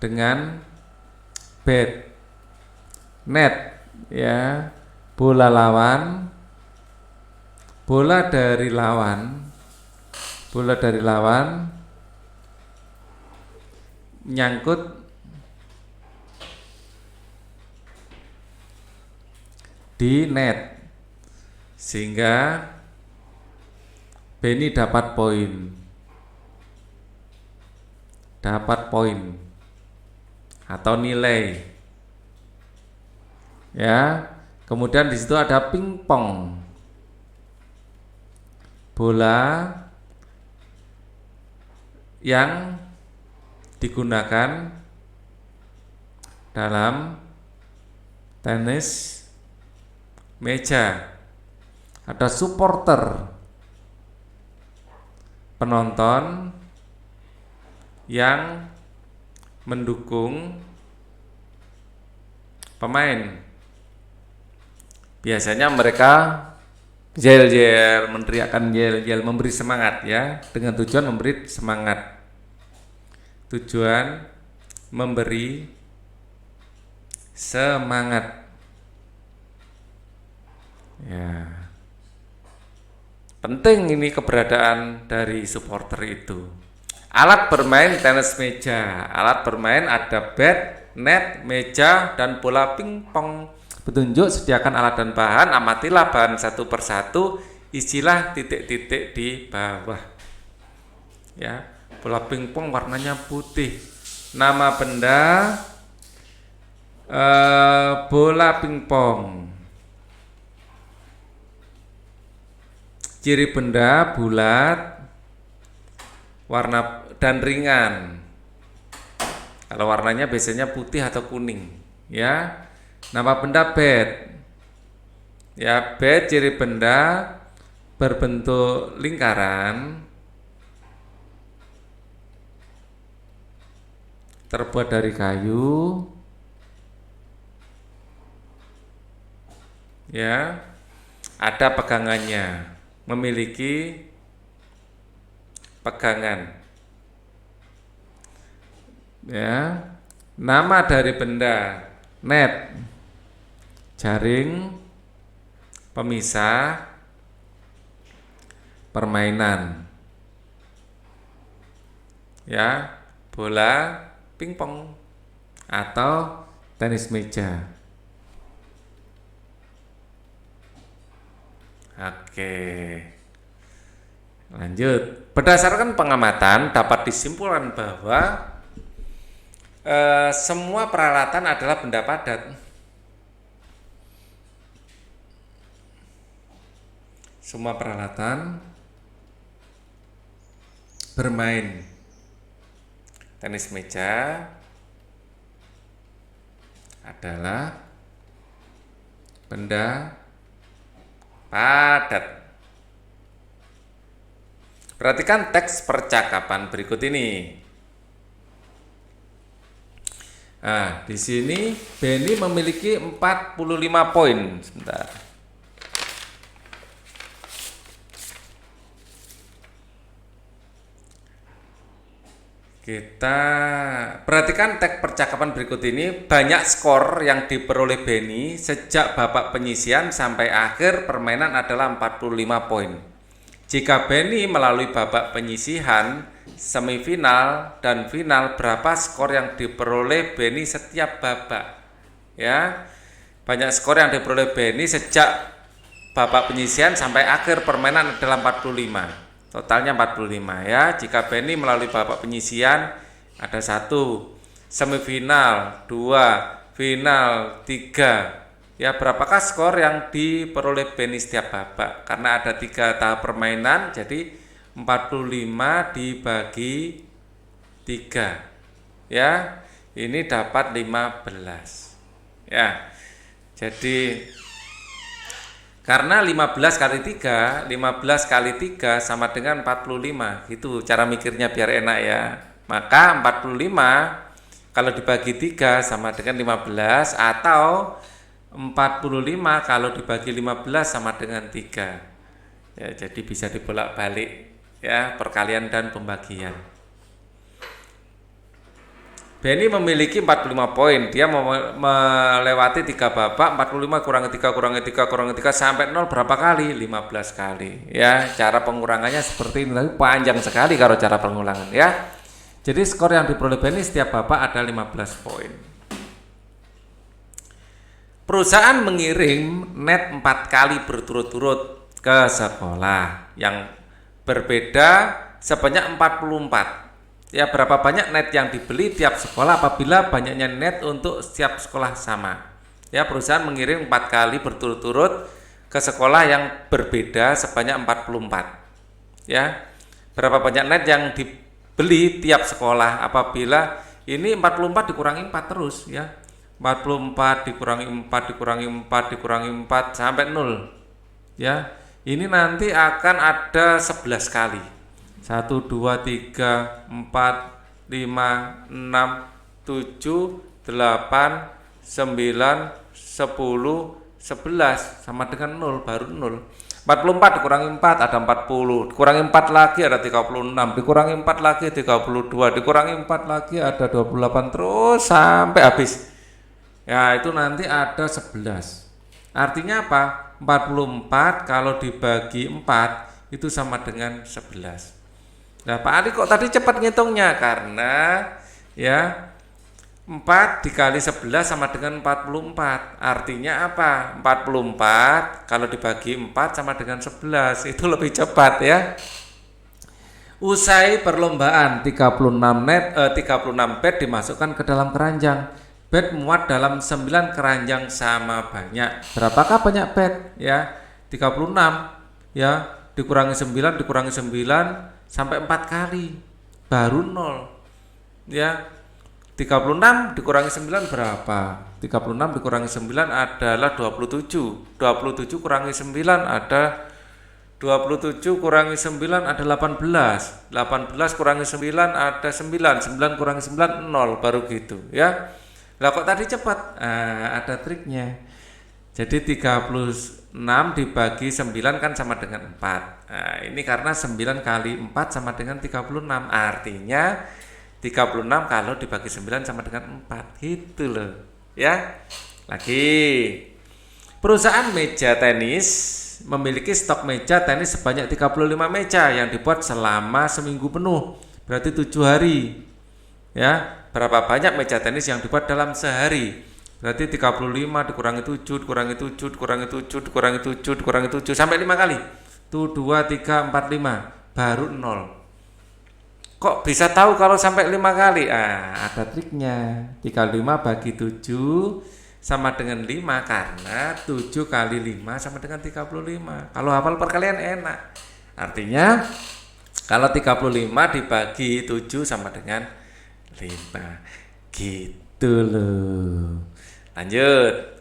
dengan bat. Net ya, bola lawan, bola dari lawan nyangkut di net sehingga Beni dapat poin atau nilai. Ya, kemudian di situ ada pingpong, bola yang digunakan dalam tenis meja. Ada supporter, penonton yang mendukung pemain. Biasanya mereka yel-yel, meneriakkan yel-yel, memberi semangat ya, dengan tujuan memberi semangat. Tujuan memberi semangat. Ya. Penting ini keberadaan dari supporter itu. Alat bermain tenis meja. Alat bermain ada bat, net, meja, dan bola pingpong. Petunjuk: sediakan alat dan bahan, amatilah bahan satu persatu, isilah titik-titik di bawah. Ya, bola pingpong warnanya putih. Nama benda bola pingpong. Ciri benda bulat, warna dan ringan. Kalau warnanya biasanya putih atau kuning, ya. Nama benda bat. Ya, bat ciri benda berbentuk lingkaran, terbuat dari kayu. Ya. Ada pegangannya. Memiliki pegangan. Ya, nama dari benda net, jaring pemisah permainan. Ya, bola pingpong atau tenis meja. Oke, lanjut. Berdasarkan pengamatan dapat disimpulkan bahwa semua peralatan adalah benda padat. Semua peralatan bermain tenis meja adalah benda padat. Perhatikan teks percakapan berikut ini. Nah, di sini Benny memiliki 45 poin. Sebentar. Kita perhatikan teks percakapan berikut ini. Banyak skor yang diperoleh Benny sejak babak penyisian sampai akhir permainan adalah 45 poin. Jika Benny melalui babak penyisihan, semifinal, dan final, berapa skor yang diperoleh Benny setiap babak? Ya, banyak skor yang diperoleh Benny sejak babak penyisian sampai akhir permainan adalah 45. Totalnya 45 ya. Jika Benny melalui babak penyisian ada 1, semifinal 2, final 3. Ya, berapakah skor yang diperoleh Benny setiap babak? Karena ada 3 tahap permainan, jadi 45 dibagi 3. Ya, ini dapat 15. Ya. Jadi karena 15 kali 3 sama dengan 45. Gitu cara mikirnya biar enak ya. Maka 45 kalau dibagi 3 sama dengan 15, atau 45 kalau dibagi 15 sama dengan 3. Ya, jadi bisa dibolak-balik ya, perkalian dan pembagian. Benny memiliki 45 poin. Dia melewati 3 babak. 45 kurangi 3 kurangi 3 kurangi 3 sampai 0 berapa kali? 15 kali. Ya, cara pengurangannya seperti ini. Tapi panjang sekali kalau cara pengulangan ya. Jadi skor yang diperoleh Benny setiap babak ada 15 poin. Perusahaan mengirim net 4 kali berturut-turut ke sekolah yang berbeda sebanyak 44. Ya, berapa banyak net yang dibeli tiap sekolah apabila banyaknya net untuk setiap sekolah sama. Ya, perusahaan mengirim 4 kali berturut-turut ke sekolah yang berbeda sebanyak 44. Ya, berapa banyak net yang beli tiap sekolah apabila ini 44 dikurangi 4 terus ya. 44 dikurangi 4 dikurangi 4 dikurangi 4 sampai 0 ya. Ini nanti akan ada 11 kali. 1 2 3 4 5 6 7 8 9 10 11 sama dengan 0 baru 0. 44 dikurangi 4 ada 40, dikurangi 4 lagi ada 36, dikurangi 4 lagi 32, dikurangi 4 lagi ada 28 terus sampai habis. Ya, itu nanti ada 11. Artinya apa? 44 kalau dibagi 4 itu sama dengan 11. Nah, Pak Ali kok tadi cepat ngitungnya? Karena ya 4 dikali 11 sama dengan 44. Artinya apa? 44 kalau dibagi 4 sama dengan 11. Itu lebih cepat ya. Usai perlombaan 36 bed dimasukkan ke dalam keranjang. Bed muat dalam 9 keranjang sama banyak. Berapakah banyak bed? Ya, 36 ya, dikurangi 9 sampai 4 kali. Baru 0. Ya. 36 dikurangi 9 berapa? 36 dikurangi 9 adalah 27. 27 kurangi 9 ada 27 kurangi 9 ada 18. 18 kurangi 9 ada 9. 9 kurangi 9 0 baru gitu ya. Lah kok tadi cepat? Ada triknya. Jadi 36 dibagi 9 kan sama dengan 4. Nah, ini karena 9 kali 4 sama dengan 36. Artinya 36 kalau dibagi 9 sama dengan 4 gitu loh ya. Lagi, perusahaan meja tenis memiliki stok meja tenis sebanyak 35 meja yang dibuat selama seminggu penuh, berarti 7 hari ya. Berapa banyak meja tenis yang dibuat dalam sehari? Berarti 35 dikurangi 7 dikurangi 7 dikurangi 7 dikurangi 7 dikurangi 7 sampai 5 kali. Tuh 2 3 4 5 baru 0. Kok bisa tahu kalau sampai 5 kali? Ada triknya. 35 bagi 7 sama dengan 5 karena 7 kali 5 sama dengan 35. Kalau hafal perkalian enak. Artinya kalau 35 dibagi 7 sama dengan 5. Gitu loh. Lanjut.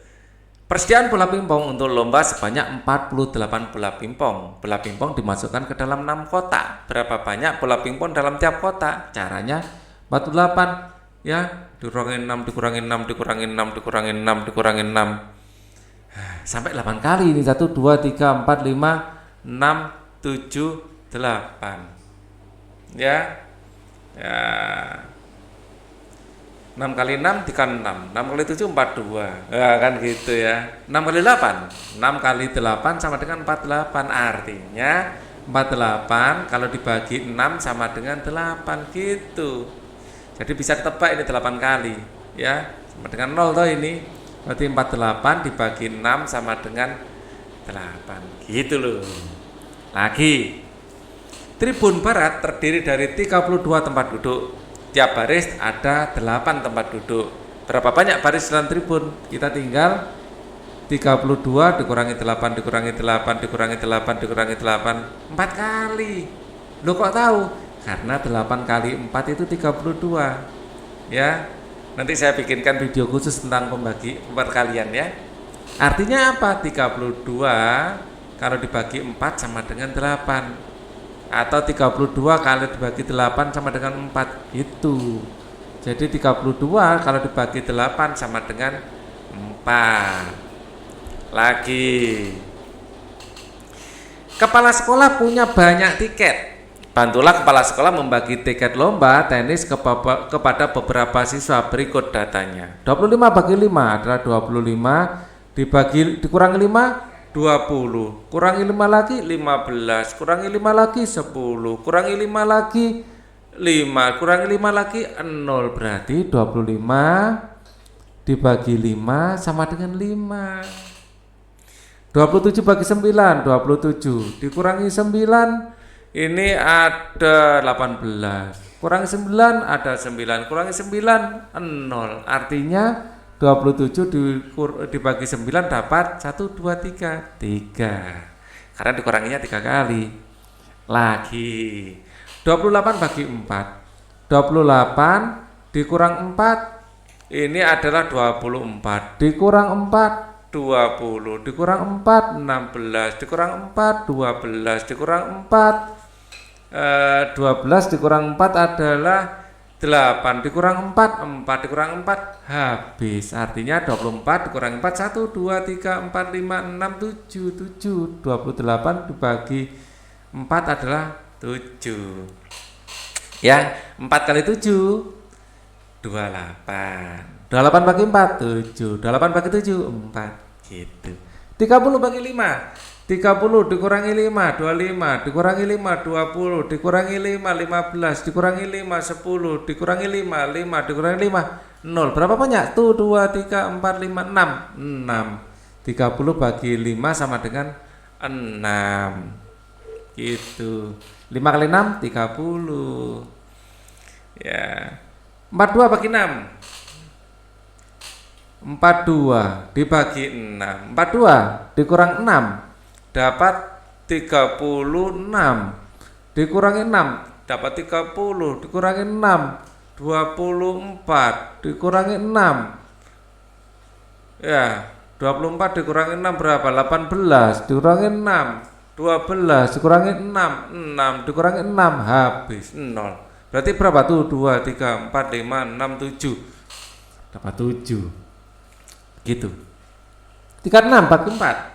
Persediaan bola pingpong untuk lomba sebanyak 48 bola pingpong. Bola pingpong dimasukkan ke dalam 6 kotak. Berapa banyak bola pingpong dalam tiap kotak? Caranya 48 ya, dikurangi 6 dikurangi 6 dikurangi 6 dikurangi 6 dikurangi 6. Sampai 8 kali ini. 1 2 3 4 5 6 7 8. Ya. Ya. 6 kali 6 dikali 6, 6 kali 7 42, ya kan gitu ya. 6 kali 8, 6 kali 8 sama dengan 48, artinya 48 kalau dibagi 6 sama dengan 8 gitu. Jadi bisa ditebak ini 8 kali ya, sama dengan 0 toh ini. Berarti 48 dibagi 6 sama dengan 8 gitu loh. Lagi, tribun barat terdiri dari 32 tempat duduk. Tiap baris ada 8 tempat duduk. Berapa banyak baris dalam tribun? Kita tinggal 32 dikurangi 8 dikurangi 8 dikurangi 8 dikurangi 8 4 kali. Loh kok tahu? Karena 8 kali 4 itu 32. Ya. Nanti saya bikinkan video khusus tentang perkalian ya. Artinya apa? 32 kalau dibagi 4 sama dengan 8. Atau 32 kali dibagi 8 sama dengan 4 itu. Jadi 32 kalau dibagi 8 sama dengan 4. Lagi, kepala sekolah punya banyak tiket. Bantulah kepala sekolah membagi tiket lomba tenis kepada beberapa siswa. Berikut datanya. 25 bagi 5 adalah 25 dikurangi 5 20, kurangi 5 lagi 15, kurangi 5 lagi 10, kurangi 5 lagi 5, kurangi 5 lagi 0, berarti 25 dibagi 5 sama dengan 5. 27 bagi 9, 27 dikurangi 9 ini ada 18, kurangi 9 ada 9, kurangi 9 0, artinya 27 dibagi 9 dapat 1 2 3 3. Karena dikuranginya 3 kali. Lagi. 28 bagi 4. 28 dikurang 4 ini adalah 24 dikurang 4 20 dikurang 4 16 dikurang 4 12 dikurang 4 12 dikurang 4 adalah 8 dikurang 4 4 dikurang 4 habis. Artinya 24 dikurang 4 1 2 3 4 5 6 7 7 28 dibagi 4 adalah 7 ya. 4 kali 7 28 28 bagi 4 7 28 bagi 7 4 gitu. 30 bagi 5 30 dikurangi 5 25 dikurangi 5 20 dikurangi 5 15 dikurangi 5 10 dikurangi 5 5 dikurangi 5 0. Berapa banyak? Tuh 2 3 4 5 6 6. 30 bagi 5 sama dengan 6 gitu. 5 kali 6 30 ya. 42 bagi 6 42 dibagi 6 42 dikurang 6 dapat 36 dikurangi 6 dapat 30 dikurangi 6 24 dikurangi 6 ya. 24 dikurangi 6 berapa? 18 dikurangi 6 12 dikurangi 6 6 dikurangi 6 habis 0. Berarti berapa tuh? 2 3 4 5 6 7 dapat 7 gitu. 36 bagi 4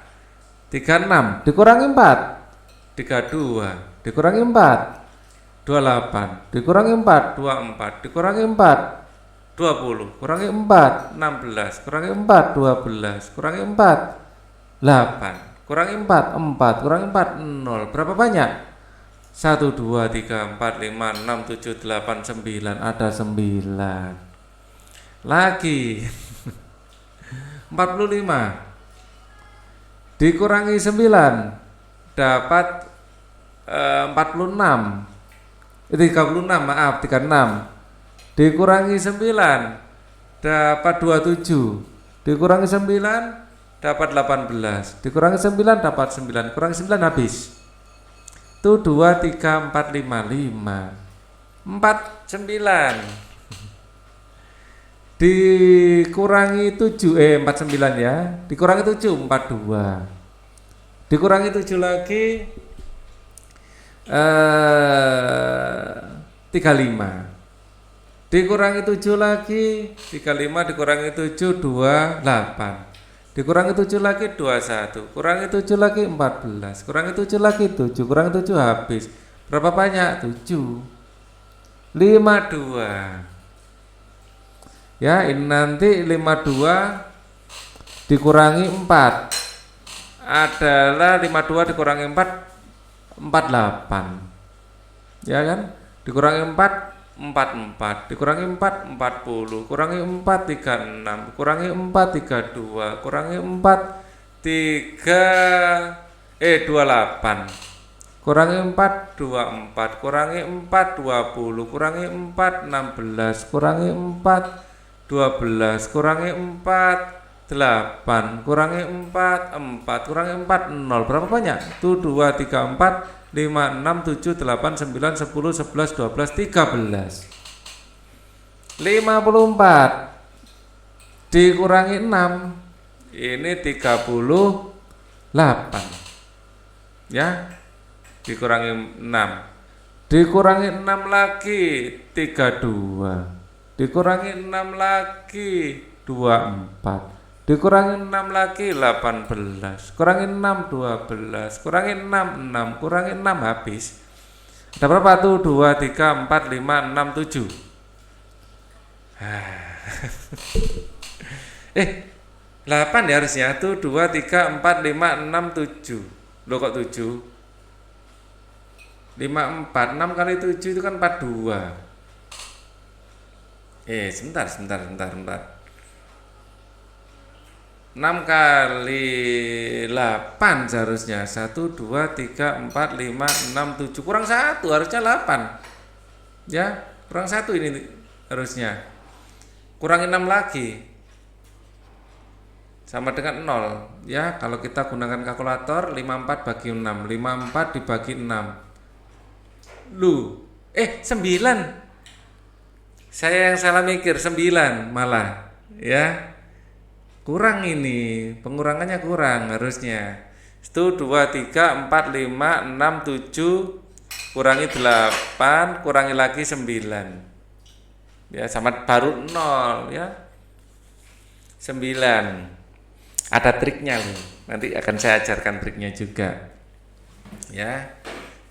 36 dikurangi 4 32 dikurangi 4 28 dikurangi 4 24 dikurangi 4 20 kurangi 4 16 kurangi 4 12 kurangi 4 8 kurangi 4 4 kurangi 4 0. Berapa banyak? 1 2 3 4 5 6 7 8 9 ada 9 lagi. 45 dikurangi 9 dapat 46 36 maaf 36 dikurangi 9 dapat 27 dikurangi 9 dapat 18 dikurangi 9 dapat 9 kurangi 9 habis. Tuh 2 3 4 5 5 4 9 dikurangi 7 49 ya. Dikurangi 7 42 dikurangi 7 lagi 35 dikurangi 7 lagi 35 dikurangi 7 28 dikurangi 7 lagi 21 kurangi 7 lagi 14 kurangi 7 lagi 7 kurangi 7 habis. Berapa banyak? 7 52 ya. Ini nanti 52 dikurangi 4 adalah 52 dikurangi 4 48 ya kan. Dikurangi 4 44 dikurangi 4 40 kurangi 4 36 kurangi 4 32 kurangi 4 28 kurangi 4 24 kurangi 4 20 kurangi 4 16 kurangi 4 12 kurangi 4 8 kurangi 4 4 kurangi 4 0. Berapa banyak? Tuh 2 3 4 5 6 7 8 9 10 11 12 13 54 dikurangi 6 ini 38 ya. Dikurangi 6 dikurangi 6 lagi 32 dikurangi 6 lagi 24 dikurangi 6 lagi 18 kurangi 6 12 kurangi 6 6 kurangi 6 habis. Ada berapa tuh? 2 3 4 5 6 7 8 ya harusnya tuh. 2 3 4 5 6 7 loh kok 7 5 4 6 kali 7 itu kan 42. Sebentar 6 kali 8 seharusnya 1 2 3 4 5 6 7 kurang 1 harusnya 8 ya. Kurang 1 ini harusnya. Kurangi 6 lagi sama dengan 0 ya. Kalau kita gunakan kalkulator 54 bagi 6 54 dibagi 6 9 Saya yang salah mikir 9 malah ya. Kurang ini, pengurangannya kurang harusnya. Itu 2, 3, 4, 5, 6, 7 kurangi 8, kurangi lagi 9. Ya, sama baru 0 ya. 9. Ada triknya loh. Nanti akan saya ajarkan triknya juga. Ya.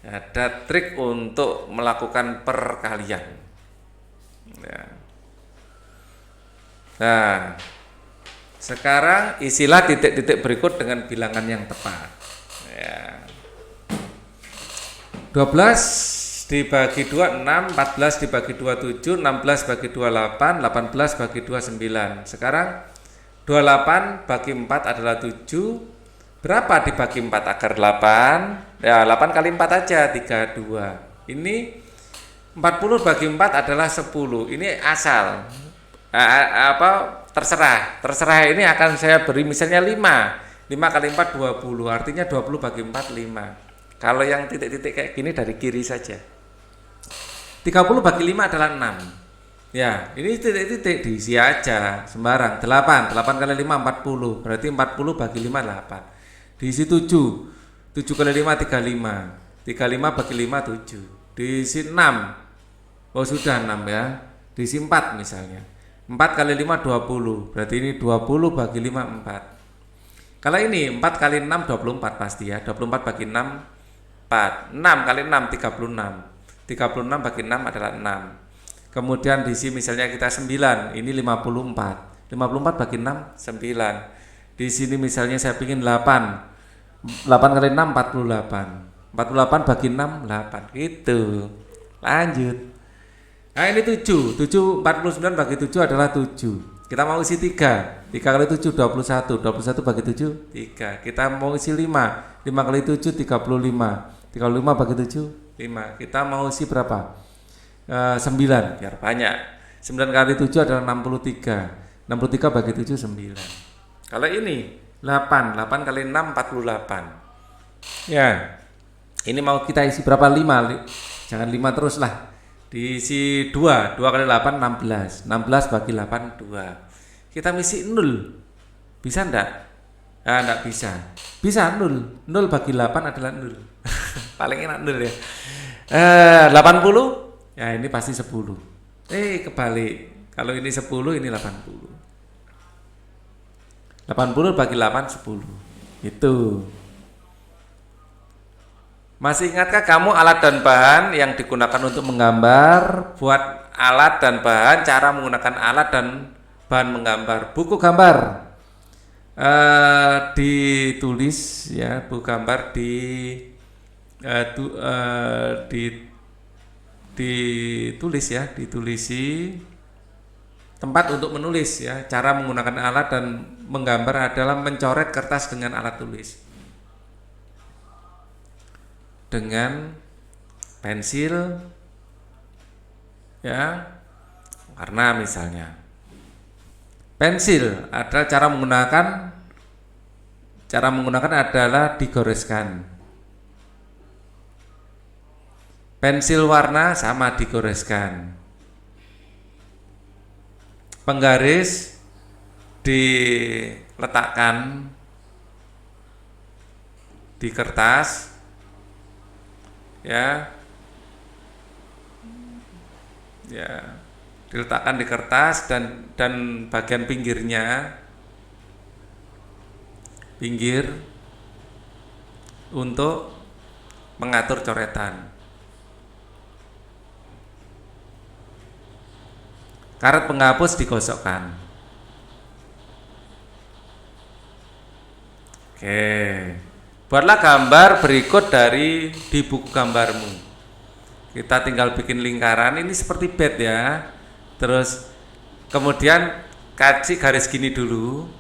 Ada trik untuk melakukan perkalian. Ya. Nah, sekarang isilah titik-titik berikut dengan bilangan yang tepat. Ya. 12 dibagi 2 6, 14 dibagi 2 7, 16 bagi 2 8, 18 bagi 2 9. Sekarang 28 bagi 4 adalah 7. Berapa dibagi 4 akar 8? Ya 8 kali 4 aja 32. Ini 40 bagi 4 adalah 10. Ini asal. Terserah ini akan saya beri misalnya 5 kali 4 20, artinya 20 bagi 4 5. Kalau yang titik-titik kayak gini dari kiri saja. 30 bagi 5 adalah 6. Ya ini titik-titik diisi aja sembarang. 8 kali 5 40, berarti 40 bagi 5 8. Diisi 7 kali 5 35, 35 bagi 5 7. Diisi 6, oh sudah 6 ya. Diisi 4 misalnya, 4 kali 5 20, berarti ini 20 bagi 5 4. Kalau ini 4 kali 6 24 pasti ya. 24 bagi 6 4. 6 kali 6 36. 36 bagi 6 adalah 6. Kemudian di sini misalnya kita 9, ini 54. 54 bagi 6 9. Di sini misalnya saya ingin 8. 8 kali 6 48. 48 bagi 6 8. Gitu. Lanjut. Nah ini 7 49 bagi 7 adalah 7. Kita mau isi 3 kali 7 21 bagi 7 3. Kita mau isi 5 kali 7 35 bagi 7 5. Kita mau isi berapa? 9 biar banyak. 9 kali 7 adalah 63 bagi 7 9. Kalau ini 8 kali 6 48. Ya ini mau kita isi berapa? 5. Jangan 5 terus lah. Diisi 2 kali 8 16 bagi 8 2. Kita misi 0. Bisa enggak? Nah, enggak bisa. Bisa 0 bagi 8 adalah 0. Paling enak 0 ya. 80 ya ini pasti 10. Kebalik. Kalau ini 10 ini 80. 80 bagi 8 10. Itu. Masih ingatkah kamu alat dan bahan yang digunakan untuk menggambar? Buat alat dan bahan, cara menggunakan alat dan bahan menggambar. Buku gambar ditulis ya, buku gambar ditulis ya, ditulisi tempat untuk menulis ya. Cara menggunakan alat dan menggambar adalah mencoret kertas dengan alat tulis. Dengan pensil ya, warna misalnya. Pensil ada cara menggunakan adalah digoreskan. Pensil warna sama digoreskan. Penggaris diletakkan di kertas ya diletakkan di kertas dan bagian pinggir untuk mengatur coretan. Karet penghapus digosokkan. Oke. Buatlah gambar berikut di buku gambarmu. Kita tinggal bikin lingkaran, ini seperti bed ya. Terus kemudian kasih garis gini dulu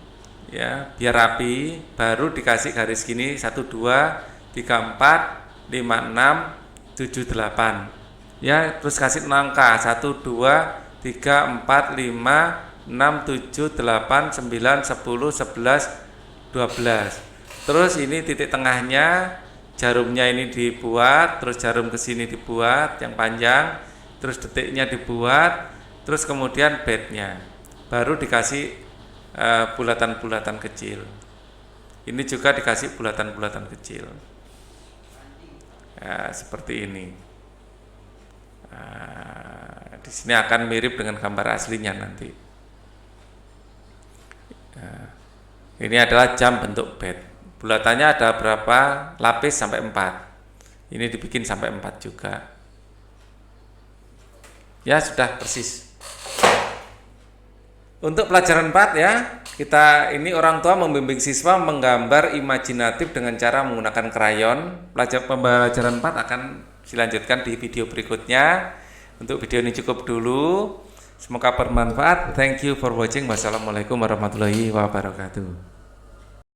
ya, biar rapi. Baru dikasih garis gini 1 2 3 4 5 6 7 8. Ya, terus kasih angka 1 2 3 4 5 6 7 8 9 10 11 12. Terus ini titik tengahnya, jarumnya ini dibuat, terus jarum ke sini dibuat yang panjang, terus detiknya dibuat, Terus kemudian bednya baru dikasih bulatan-bulatan kecil. Ini juga dikasih bulatan-bulatan kecil. Ya, seperti ini. Di sini akan mirip dengan gambar aslinya nanti. Ini adalah jam bentuk bed. Bulatannya ada berapa lapis sampai 4. Ini dibikin sampai 4 juga. Ya, sudah persis. Untuk pelajaran 4 ya, kita ini orang tua membimbing siswa menggambar imajinatif dengan cara menggunakan krayon. Pembelajaran 4 akan dilanjutkan di video berikutnya. Untuk video ini cukup dulu. Semoga bermanfaat. Thank you for watching. Wassalamualaikum warahmatullahi wabarakatuh.